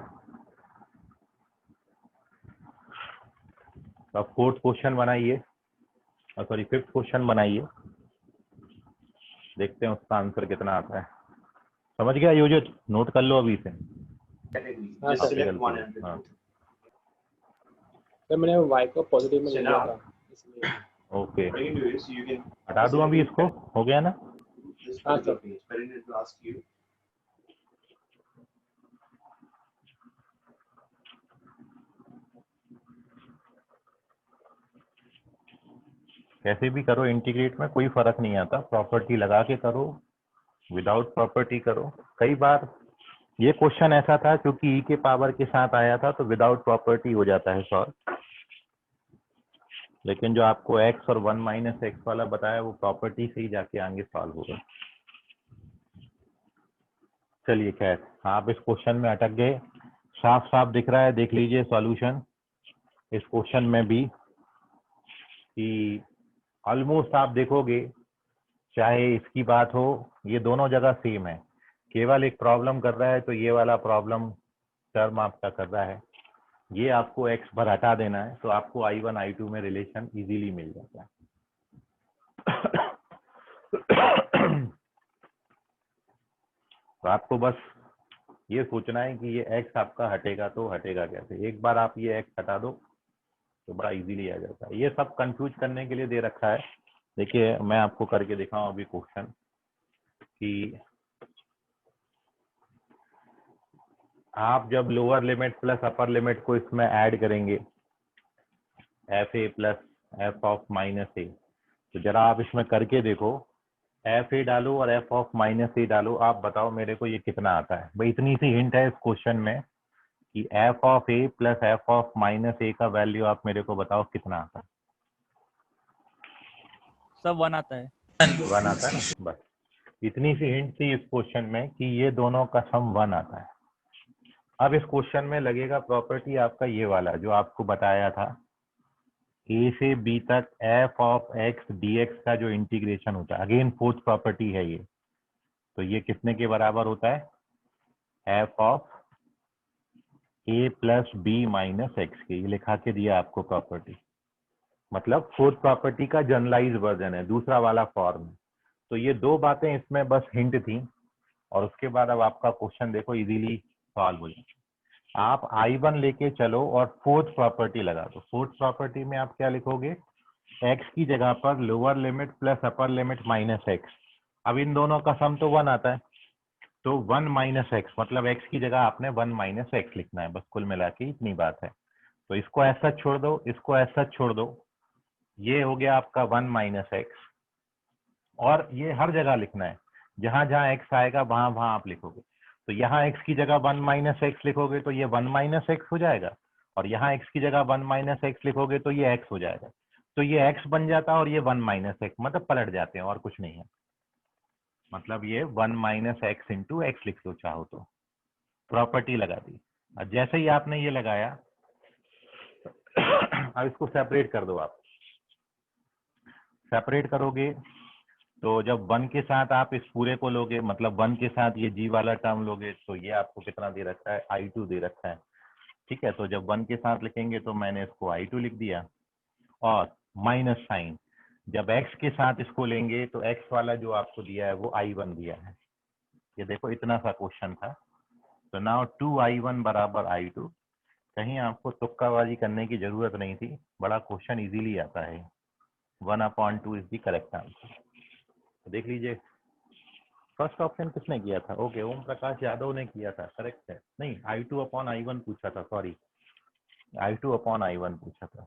तो अब फोर्थ क्वेश्चन बनाइए, सॉरी फिफ्थ क्वेश्चन बनाइए, देखते हैं उसका आंसर कितना आता है। समझ गया यूजर, नोट कर लो अभी से। Just select one and हाँ सर मैंने y को पॉजिटिव में ले लिया था इसलिए। Okay, what you can do is you can हटा दूं अभी इसको, हो गया ना? this particular page, but it will ask you कैसे भी करो इंटीग्रेट में कोई फर्क नहीं आता, प्रॉपर्टी लगा के करो विदाउट प्रॉपर्टी करो। कई बार ये क्वेश्चन ऐसा था क्योंकि ई के पावर के साथ आया था तो विदाउट प्रॉपर्टी हो जाता है सॉल्व, लेकिन जो आपको x और 1 माइनस एक्स वाला बताया वो प्रॉपर्टी से ही जाके आगे सॉल्व होगा। चलिए खैर, आप इस क्वेश्चन में अटक गए, साफ साफ दिख रहा है, देख लीजिए सॉल्यूशन इस क्वेश्चन में भी कि ऑलमोस्ट आप देखोगे चाहे इसकी बात हो, ये दोनों जगह सेम है, केवल एक प्रॉब्लम कर रहा है तो ये वाला प्रॉब्लम टर्म आपका कर रहा है, ये आपको x पर हटा देना है तो आपको I1 I2 में रिलेशन इजीली मिल जाता है। तो आपको बस ये सोचना है कि ये x आपका हटेगा तो हटेगा कैसे, एक बार आप ये x हटा दो तो बड़ा इजीली आ जाता है। ये सब कंफ्यूज करने के लिए दे रखा है। देखिए मैं आपको करके दिखाऊं अभी क्वेश्चन कि आप जब lower limit plus upper limit को इसमें ऐड करेंगे f a plus f of minus a, तो जरा आप इसमें करके देखो, एफ ए डालो और एफ ऑफ माइनस ए डालो, आप बताओ मेरे को ये कितना आता है। भाई इतनी सी हिंट है इस क्वेश्चन में कि f of a plus f of minus a का वैल्यू आप मेरे को बताओ कितना आता है। सब 1 आता है। 1 आता है ना, बस इतनी सी हिंट थी इस क्वेश्चन में कि ये दोनों का सम 1 आता है। अब इस क्वेश्चन में लगेगा प्रॉपर्टी आपका ये वाला जो आपको बताया था, ए से बी तक F of x D x का जो इंटीग्रेशन होता है, अगेन फोर्थ प्रॉपर्टी है ये, तो ये कितने के बराबर होता है, f of a plus b minus x के, ये लिखा के दिया आपको प्रॉपर्टी, मतलब फोर्थ प्रॉपर्टी का जनरलाइज वर्जन है, दूसरा वाला फॉर्म। तो ये दो बातें इसमें बस हिंट थी और उसके बाद अब आपका क्वेश्चन देखो इजीली सॉल्व हो जाए। आप I1 लेके चलो और फोर्थ प्रॉपर्टी लगा दो। फोर्थ प्रॉपर्टी में आप क्या लिखोगे, x की जगह पर lower limit plus upper limit minus x. अब इन दोनों का सम तो 1 आता है, तो 1 माइनस एक्स, मतलब x की जगह आपने 1 माइनस एक्स लिखना है, बस कुल मिला के इतनी बात है। तो इसको ऐसा छोड़ दो, इसको ऐसा छोड़ दो, ये हो गया आपका 1 माइनस एक्स, और ये हर जगह लिखना है, जहां जहां एक्स आएगा वहां वहां आप लिखोगे। तो यहाँ x की जगह 1 माइनस एक्स लिखोगे तो ये 1 माइनस एक्स हो जाएगा, और यहाँ x की जगह 1 माइनस एक्स लिखोगे तो ये x हो जाएगा। तो ये x बन जाता है और ये 1 माइनस एक्स, मतलब पलट जाते हैं और कुछ नहीं है, मतलब ये 1 माइनस एक्स इंटू एक्स लिख लो चाहो तो, प्रॉपर्टी लगा दी। और जैसे ही आपने ये लगाया अब इसको सेपरेट कर दो। आप सेपरेट करोगे तो जब 1 के साथ आप इस पूरे को लोगे, मतलब 1 के साथ ये g वाला टर्म लोगे, तो ये आपको कितना दे रखा है, I2 दे रखा है। ठीक है, तो जब 1 के साथ लिखेंगे तो मैंने इसको I2 लिख दिया, और माइनस साइन जब x के साथ इसको लेंगे तो x वाला जो आपको दिया है वो I1 दिया है। ये देखो इतना सा क्वेश्चन था। तो नाउ 2I1 बराबर I2, कहीं आपको तुक्काबाजी करने की जरूरत नहीं थी, बड़ा क्वेश्चन इजीली आता है। 1/2 इज द करेक्ट आंसर। तो देख लीजिए फर्स्ट ऑप्शन किसने किया था, ओके ओम प्रकाश यादव ने किया था, करेक्ट है। नहीं, I2/I1 पूछा था, सॉरी I2/I1 पूछा था।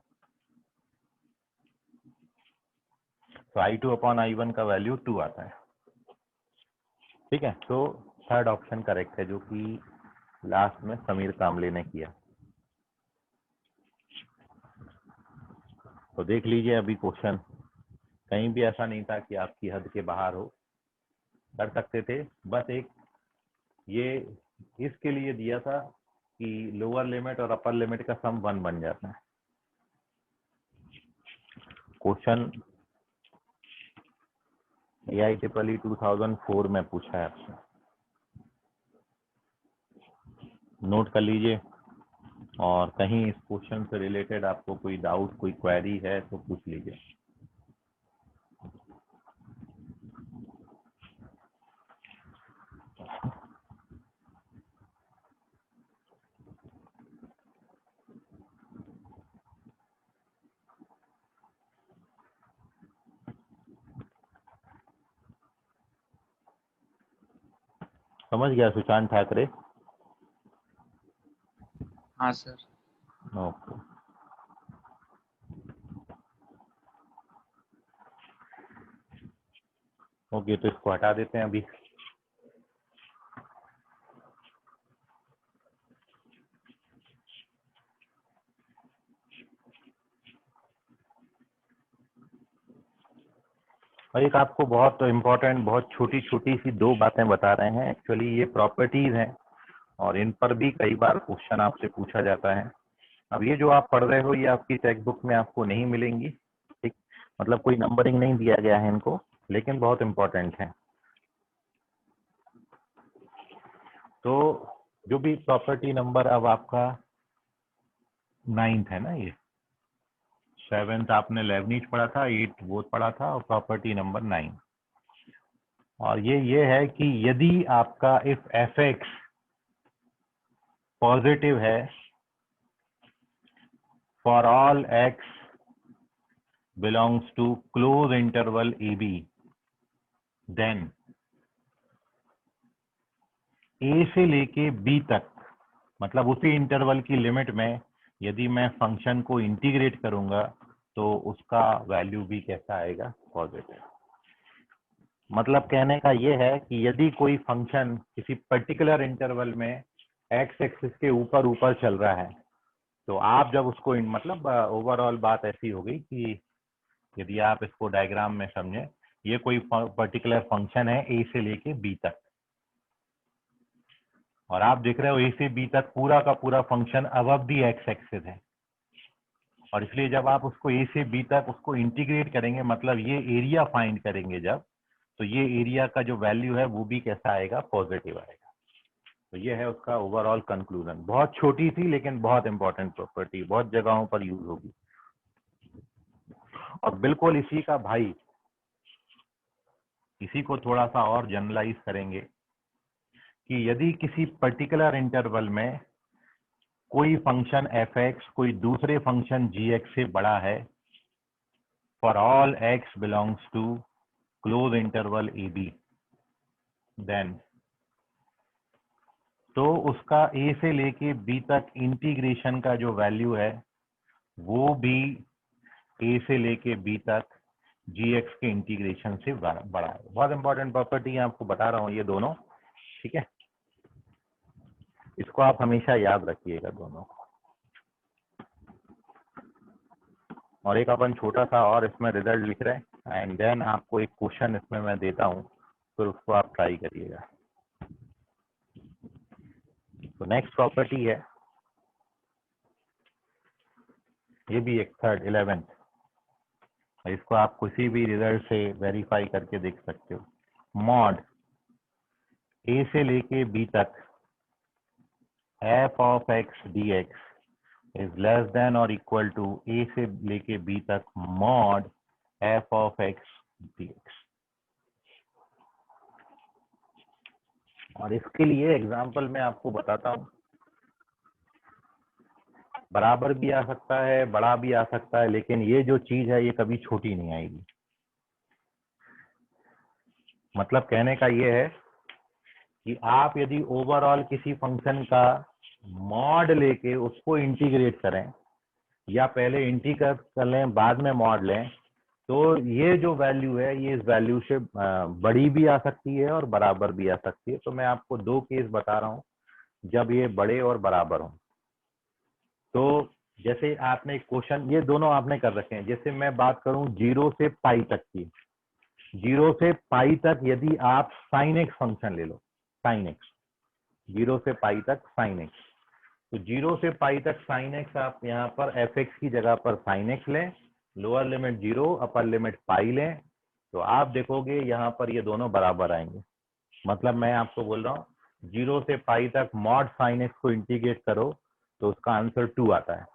तो I2/I1 का वैल्यू 2 आता है। ठीक है, तो थर्ड ऑप्शन करेक्ट है जो कि लास्ट में समीर कामले ने किया। तो देख लीजिए अभी क्वेश्चन कहीं भी ऐसा नहीं था कि आपकी हद के बाहर हो, कर सकते थे। बस एक ये इसके लिए दिया था कि लोअर लिमिट और अपर लिमिट का सम 1 बन जाता है। क्वेश्चन AIEEE 2004 में पूछा है आपसे, नोट कर लीजिए। और कहीं इस क्वेश्चन से रिलेटेड आपको कोई डाउट, कोई क्वेरी है तो पूछ लीजिए। समझ गया सुशांत ठाकरे? हाँ सर। ओके। ओके, तो इसको हटा देते हैं अभी। और एक आपको बहुत इम्पोर्टेंट, बहुत छोटी छोटी सी 2 बातें बता रहे हैं। एक्चुअली ये प्रॉपर्टीज हैं और इन पर भी कई बार क्वेश्चन आपसे पूछा जाता है। अब ये जो आप पढ़ रहे हो ये आपकी टेक्स्ट बुक में आपको नहीं मिलेंगी, ठीक, मतलब कोई नंबरिंग नहीं दिया गया है इनको, लेकिन बहुत इंपॉर्टेंट है। तो जो भी प्रॉपर्टी नंबर, अब आपका 9th है ना, ये 7th आपने लेबनीज पढ़ा था, 8th वो पढ़ा था, और प्रॉपर्टी नंबर 9। और ये है कि यदि आपका इफ fx पॉजिटिव है for all x belongs to close interval AB, then A से लेके B तक, मतलब उसी इंटरवल की लिमिट में यदि मैं फंक्शन को इंटीग्रेट करूंगा तो उसका वैल्यू भी कैसा आएगा? पॉजिटिव। मतलब कहने का ये है कि यदि कोई फंक्शन किसी पर्टिकुलर इंटरवल में एक्स एक्सिस के ऊपर ऊपर चल रहा है, तो आप जब उसको मतलब ओवरऑल बात ऐसी हो गई कि यदि आप इसको डायग्राम में समझें, ये कोई पर्टिकुलर फंक्शन है ए से लेके बी तक, और आप देख रहे हो ए से बी तक पूरा का पूरा फंक्शन अबव दी एक्स एक्सिस है, और इसलिए जब आप उसको ए से बी तक उसको इंटीग्रेट करेंगे, मतलब ये एरिया फाइंड करेंगे जब, तो ये एरिया का जो वैल्यू है वो भी कैसा आएगा? पॉजिटिव आएगा। तो ये है उसका ओवरऑल कंक्लूजन। बहुत छोटी थी लेकिन बहुत इंपॉर्टेंट प्रॉपर्टी, बहुत जगहों पर यूज होगी। और बिल्कुल इसी का भाई, इसी को थोड़ा सा और जनरलाइज करेंगे कि यदि किसी पर्टिकुलर इंटरवल में कोई फंक्शन fx कोई दूसरे फंक्शन gx से बड़ा है for all x belongs to close interval AB, then तो उसका A से लेके B तक इंटीग्रेशन का जो वैल्यू है वो भी A से लेके B तक gx के इंटीग्रेशन से बड़ा है। बहुत इंपॉर्टेंट प्रॉपर्टी है, आपको बता रहा हूँ ये दोनों, ठीक है? इसको आप हमेशा याद रखिएगा दोनों। और एक अपन छोटा सा और इसमें रिजल्ट लिख रहे हैं, एंड देन आपको एक क्वेश्चन इसमें मैं देता हूँ, फिर उसको आप ट्राई करिएगा। तो नेक्स्ट प्रॉपर्टी है, ये भी एक 11th, इसको आप किसी भी रिजल्ट से वेरीफाई करके देख सकते हो। मॉड A से लेके B तक f of x dx is less than और इक्वल टू A से लेके B तक mod f of x dx। और इसके लिए एग्जांपल मैं आपको बताता हूँ, बराबर भी आ सकता है, बड़ा भी आ सकता है, लेकिन ये जो चीज है ये कभी छोटी नहीं आएगी। मतलब कहने का ये है कि आप यदि ओवरऑल किसी फंक्शन का मॉड लेके उसको इंटीग्रेट करें, या पहले इंटीग्रेट कर लें बाद में मॉड लें, तो ये जो वैल्यू है ये इस वैल्यू से बड़ी भी आ सकती है और बराबर भी आ सकती है। तो मैं आपको 2 केस बता रहा हूँ जब ये बड़े और बराबर हों। तो जैसे आपने क्वेश्चन ये दोनों आपने कर रखे हैं, जैसे मैं बात करूं 0 से पाई तक की, 0 से पाई तक यदि आप साइन एक्स फंक्शन ले लो, साइन एक्स 0 से पाई तक साइन एक्स, तो 0 से पाई तक साइन एक्स आप यहाँ पर एफ एक्स की जगह पर साइन एक्स लें, लोअर लिमिट 0 अपर लिमिट पाई लें, तो आप देखोगे यहाँ पर ये दोनों बराबर आएंगे। मतलब मैं आपको बोल रहा हूँ 0 से पाई तक मॉड साइन एक्स को इंटीग्रेट करो तो उसका आंसर 2 आता है,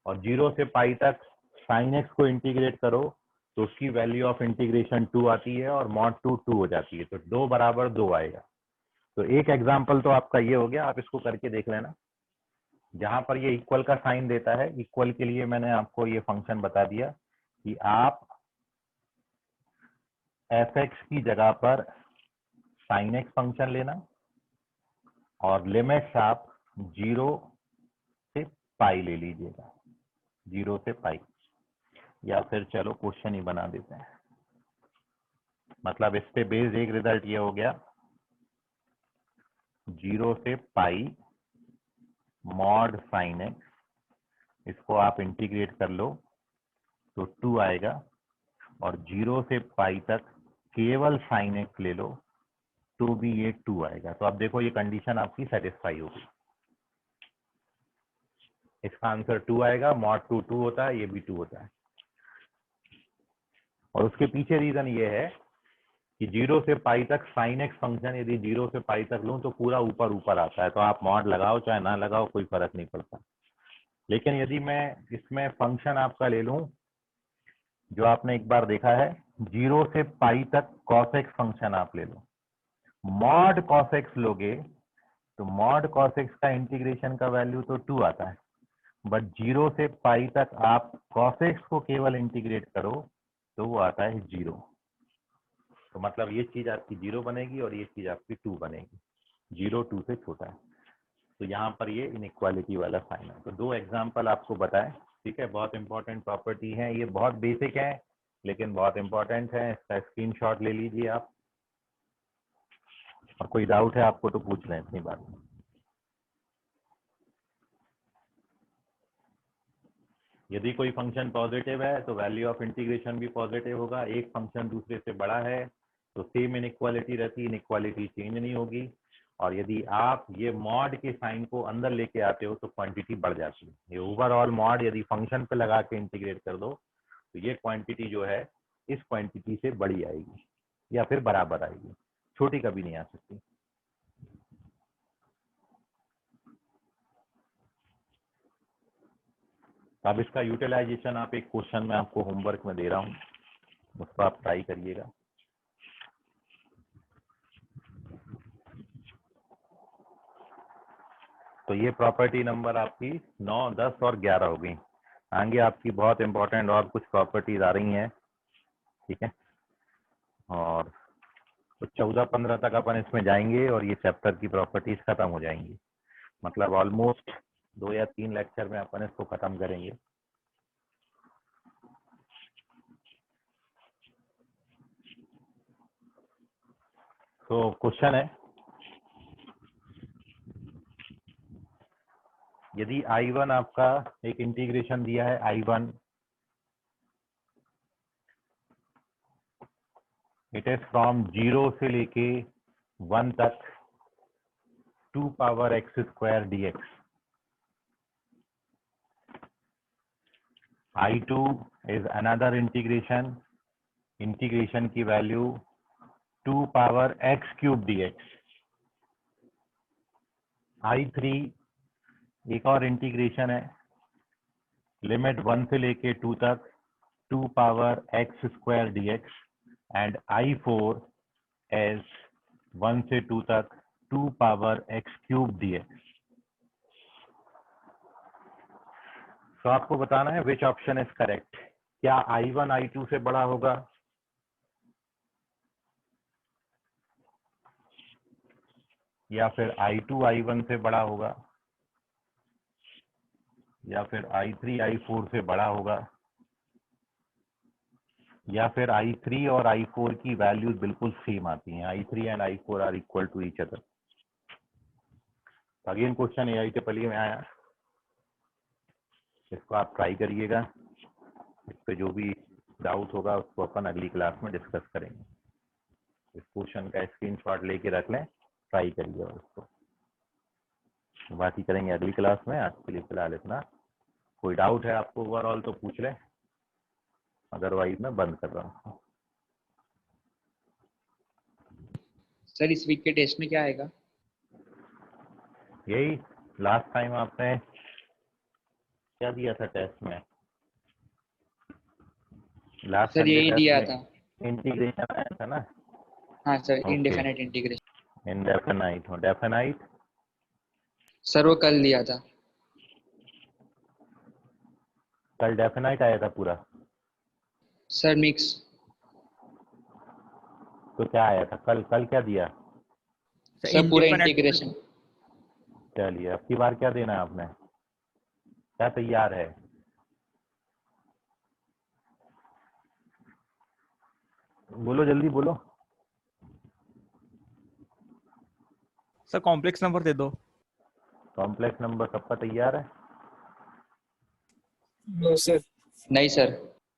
और 0 से पाई तक साइन एक्स को इंटीग्रेट करो तो उसकी वैल्यू ऑफ इंटीग्रेशन 2 आती है और मॉड 2 2 हो जाती है, तो 2 बराबर 2 आएगा। तो एक एग्जाम्पल तो आपका ये हो गया, आप इसको करके देख लेना। जहां पर ये इक्वल का साइन देता है, इक्वल के लिए मैंने आपको ये फंक्शन बता दिया कि आप एफ एक्स की जगह पर साइन एक्स फंक्शन लेना और लिमिट्स आप 0 से पाई ले लीजिएगा, 0 से पाई, या फिर चलो क्वेश्चन ही बना देते हैं। मतलब इस पे बेस्ड एक रिजल्ट ये हो गया 0 से पाई मॉड साइन एक्स, इसको आप इंटीग्रेट कर लो तो 2 आएगा, और 0 से पाई तक केवल साइन एक्स ले लो तो भी ये 2 आएगा। तो अब देखो ये कंडीशन आपकी सेटिस्फाई होगी, इसका आंसर 2 आएगा, मॉड 2 2 होता है, ये भी 2 होता है। और उसके पीछे रीजन ये है कि 0 से पाई तक साइन एक्स फंक्शन यदि 0 से पाई तक लूं तो पूरा ऊपर ऊपर आता है, तो आप मॉड लगाओ चाहे ना लगाओ कोई फर्क नहीं पड़ता। लेकिन यदि मैं इसमें फंक्शन आपका ले लूं जो आपने एक बार देखा है, 0 से पाई तक कॉस एक्स फंक्शन आप ले लो, मॉड कॉस एक्स लोगे तो मॉड कॉस एक्स का इंटीग्रेशन का वैल्यू तो 2 आता है, बट 0 से पाई तक आप कॉस एक्स को केवल इंटीग्रेट करो तो वो आता है 0। तो मतलब ये चीज आपकी 0 बनेगी और ये चीज आपकी 2 बनेगी, 0 2 से छोटा है। तो यहाँ पर ये इनइक्वालिटी वाला साइन है। तो 2 एग्जाम्पल आपको बताएं, ठीक है, बहुत इंपॉर्टेंट प्रॉपर्टी है, ये बहुत बेसिक है लेकिन बहुत इंपॉर्टेंट है, इसका स्क्रीनशॉट ले लीजिए आप, और कोई डाउट है आपको तो पूछ लें इतनी बात में। यदि कोई फंक्शन पॉजिटिव है तो वैल्यू ऑफ इंटीग्रेशन भी पॉजिटिव होगा, एक फंक्शन दूसरे से बड़ा है तो सेम इनइक्वालिटी रहती, इनइक्वालिटी चेंज नहीं होगी, और यदि आप ये मॉड के साइन को अंदर लेके आते हो तो क्वांटिटी बढ़ जाती है। ये ओवरऑल मॉड यदि फंक्शन पे लगा के इंटीग्रेट कर दो तो ये क्वांटिटी जो है इस क्वांटिटी से बड़ी आएगी या फिर बराबर आएगी, छोटी कभी नहीं आ सकती। अब इसका यूटिलाइजेशन आप एक क्वेश्चन में आपको होमवर्क में दे रहा हूँ, उसको आप ट्राई करिएगा। तो ये प्रॉपर्टी नंबर आपकी 9, 10 और 11 हो गई। आगे आपकी बहुत इंपॉर्टेंट और कुछ प्रॉपर्टीज आ रही हैं, ठीक है, और तो 14-15 तक अपन इसमें जाएंगे और ये चैप्टर की प्रॉपर्टीज खत्म हो जाएंगी। मतलब ऑलमोस्ट 2 या 3 लेक्चर में अपन इसको खत्म करेंगे। तो क्वेश्चन है, यदि I1 आपका एक इंटीग्रेशन दिया है, I1 इट इज फ्रॉम 0 से लेके 1 तक 2 power x square dx, I2 is another integration, integration की value 2 power x cube dx, I3 एक और इंटीग्रेशन है, लिमिट 1 से लेके 2 तक 2 power x square dx, and I4 is 1 से 2 तक 2 पावर x क्यूब dx। तो आपको बताना है विच ऑप्शन इज करेक्ट, क्या I1 I2 से बड़ा होगा या फिर I2 I1 से बड़ा होगा या फिर I3 I4 से बड़ा होगा या फिर I3 और I4 की वैल्यूज बिल्कुल सेम आती हैं, I3 and I4 are equal to each other. Again question AIEEE में आया, इसको आप ट्राई करिएगा, इस पे जो भी डाउट होगा उसको अपन अगली क्लास में डिस्कस करेंगे। इस क्वेश्चन का स्क्रीनशॉट लेके रख लें, ट्राई करिए उसको, बाकी करेंगे अगली क्लास में। आज के लिए फिलहाल इतना। कोई डाउट है आपको ओवरऑल तो पूछ लें, अदरवाइज मैं बंद कर रहा हूँ। सर इस वीक के टेस्ट में क्या आएगा? यही लास्ट टाइम आपने क्या दिया था टेस्ट में? लास्ट सर यही दिया था। इंटीग्रेशन आया था ना? हाँ sir, Okay. Indefinite integration. Indefinite हो, डेफिनाइट सर वो कल दिया था। कल डेफिनाइट आया था पूरा? Sir mix. तो क्या आया था कल? कल क्या दिया? सर पूरा इंटीग्रेशन। चलिए अब की बार क्या देना है आपने? क्या तैयार है? बोलो जल्दी बोलो। सर कॉम्प्लेक्स नंबर दे दो। कॉम्प्लेक्स नंबर सबका तैयार है? No sir. नहीं सर।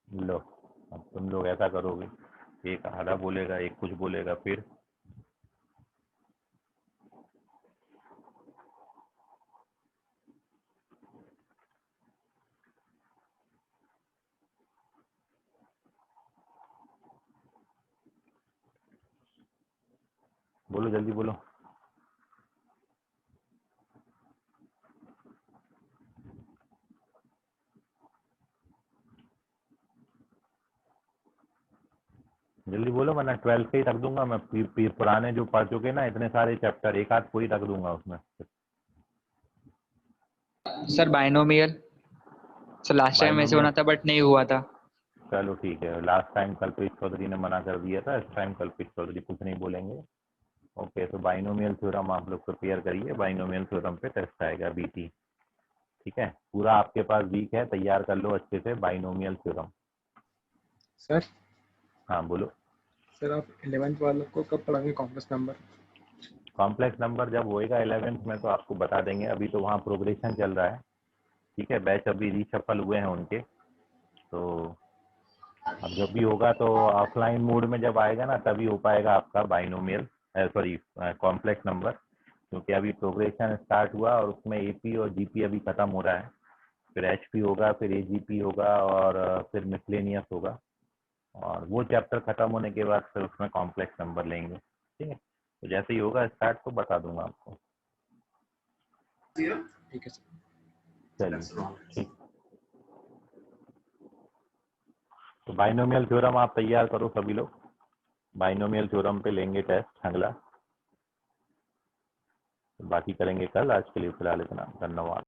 लो अब तुम लोग ऐसा करोगे, एक आधा बोलेगा एक कुछ बोलेगा, फिर बोलो जल्दी बोलो। जल्दी बोलो वरना 12 से ही रख दूंगा मैं। पुराने जो पढ़ चुके ना इतने सारे चैप्टर, एक आध कोई रख दूंगा उसमें। Sir binomial. Sir last time ऐसे होना था बट नहीं हुआ था। चलो ठीक है, लास्ट टाइम कल्पेश चौधरी ने मना कर दिया था, इस टाइम कल्पेश चौधरी कुछ नहीं बोलेंगे। ओके, तो बाइनोमियल थ्योरम आप लोग प्रिपेयर करिए, बाइनोमियल थ्योरम पे टेस्ट आएगा बीटी। ठीक है, पूरा आपके पास वीक है, तैयार कर लो अच्छे से बाइनोमियल थ्योरम। सर हाँ बोलो। सर आप 11th वालों को कब पढ़ाएंगे कॉम्प्लेक्स नंबर? कॉम्प्लेक्स नंबर जब होएगा 11th में तो आपको बता देंगे, अभी तो वहाँ प्रोग्रेशन चल रहा है। ठीक है, बैच अभी रीशफल हुए हैं उनके, तो अब जब भी होगा तो ऑफलाइन मोड में जब आएगा ना तभी हो पाएगा आपका बाइनोमियल सॉरी कॉम्प्लेक्स नंबर, क्योंकि अभी प्रोग्रेशन स्टार्ट हुआ और उसमें एपी और जीपी अभी खत्म हो रहा है, फिर एचपी होगा, फिर एजीपी होगा और फिर मिसलेनियस होगा, और वो चैप्टर खत्म होने के बाद फिर उसमें कॉम्प्लेक्स नंबर लेंगे। ठीक है, तो जैसे ही होगा स्टार्ट तो बता दूंगा आपको। ठीक है सर। चलिए ठीक, तो बाइनोमियल थ्योरम आप तैयार करो सभी लोग, बाइनोमियल थ्योरम पे लेंगे टेस्ट अगला, बाकी करेंगे कल। आज के लिए फिलहाल इतना, धन्यवाद।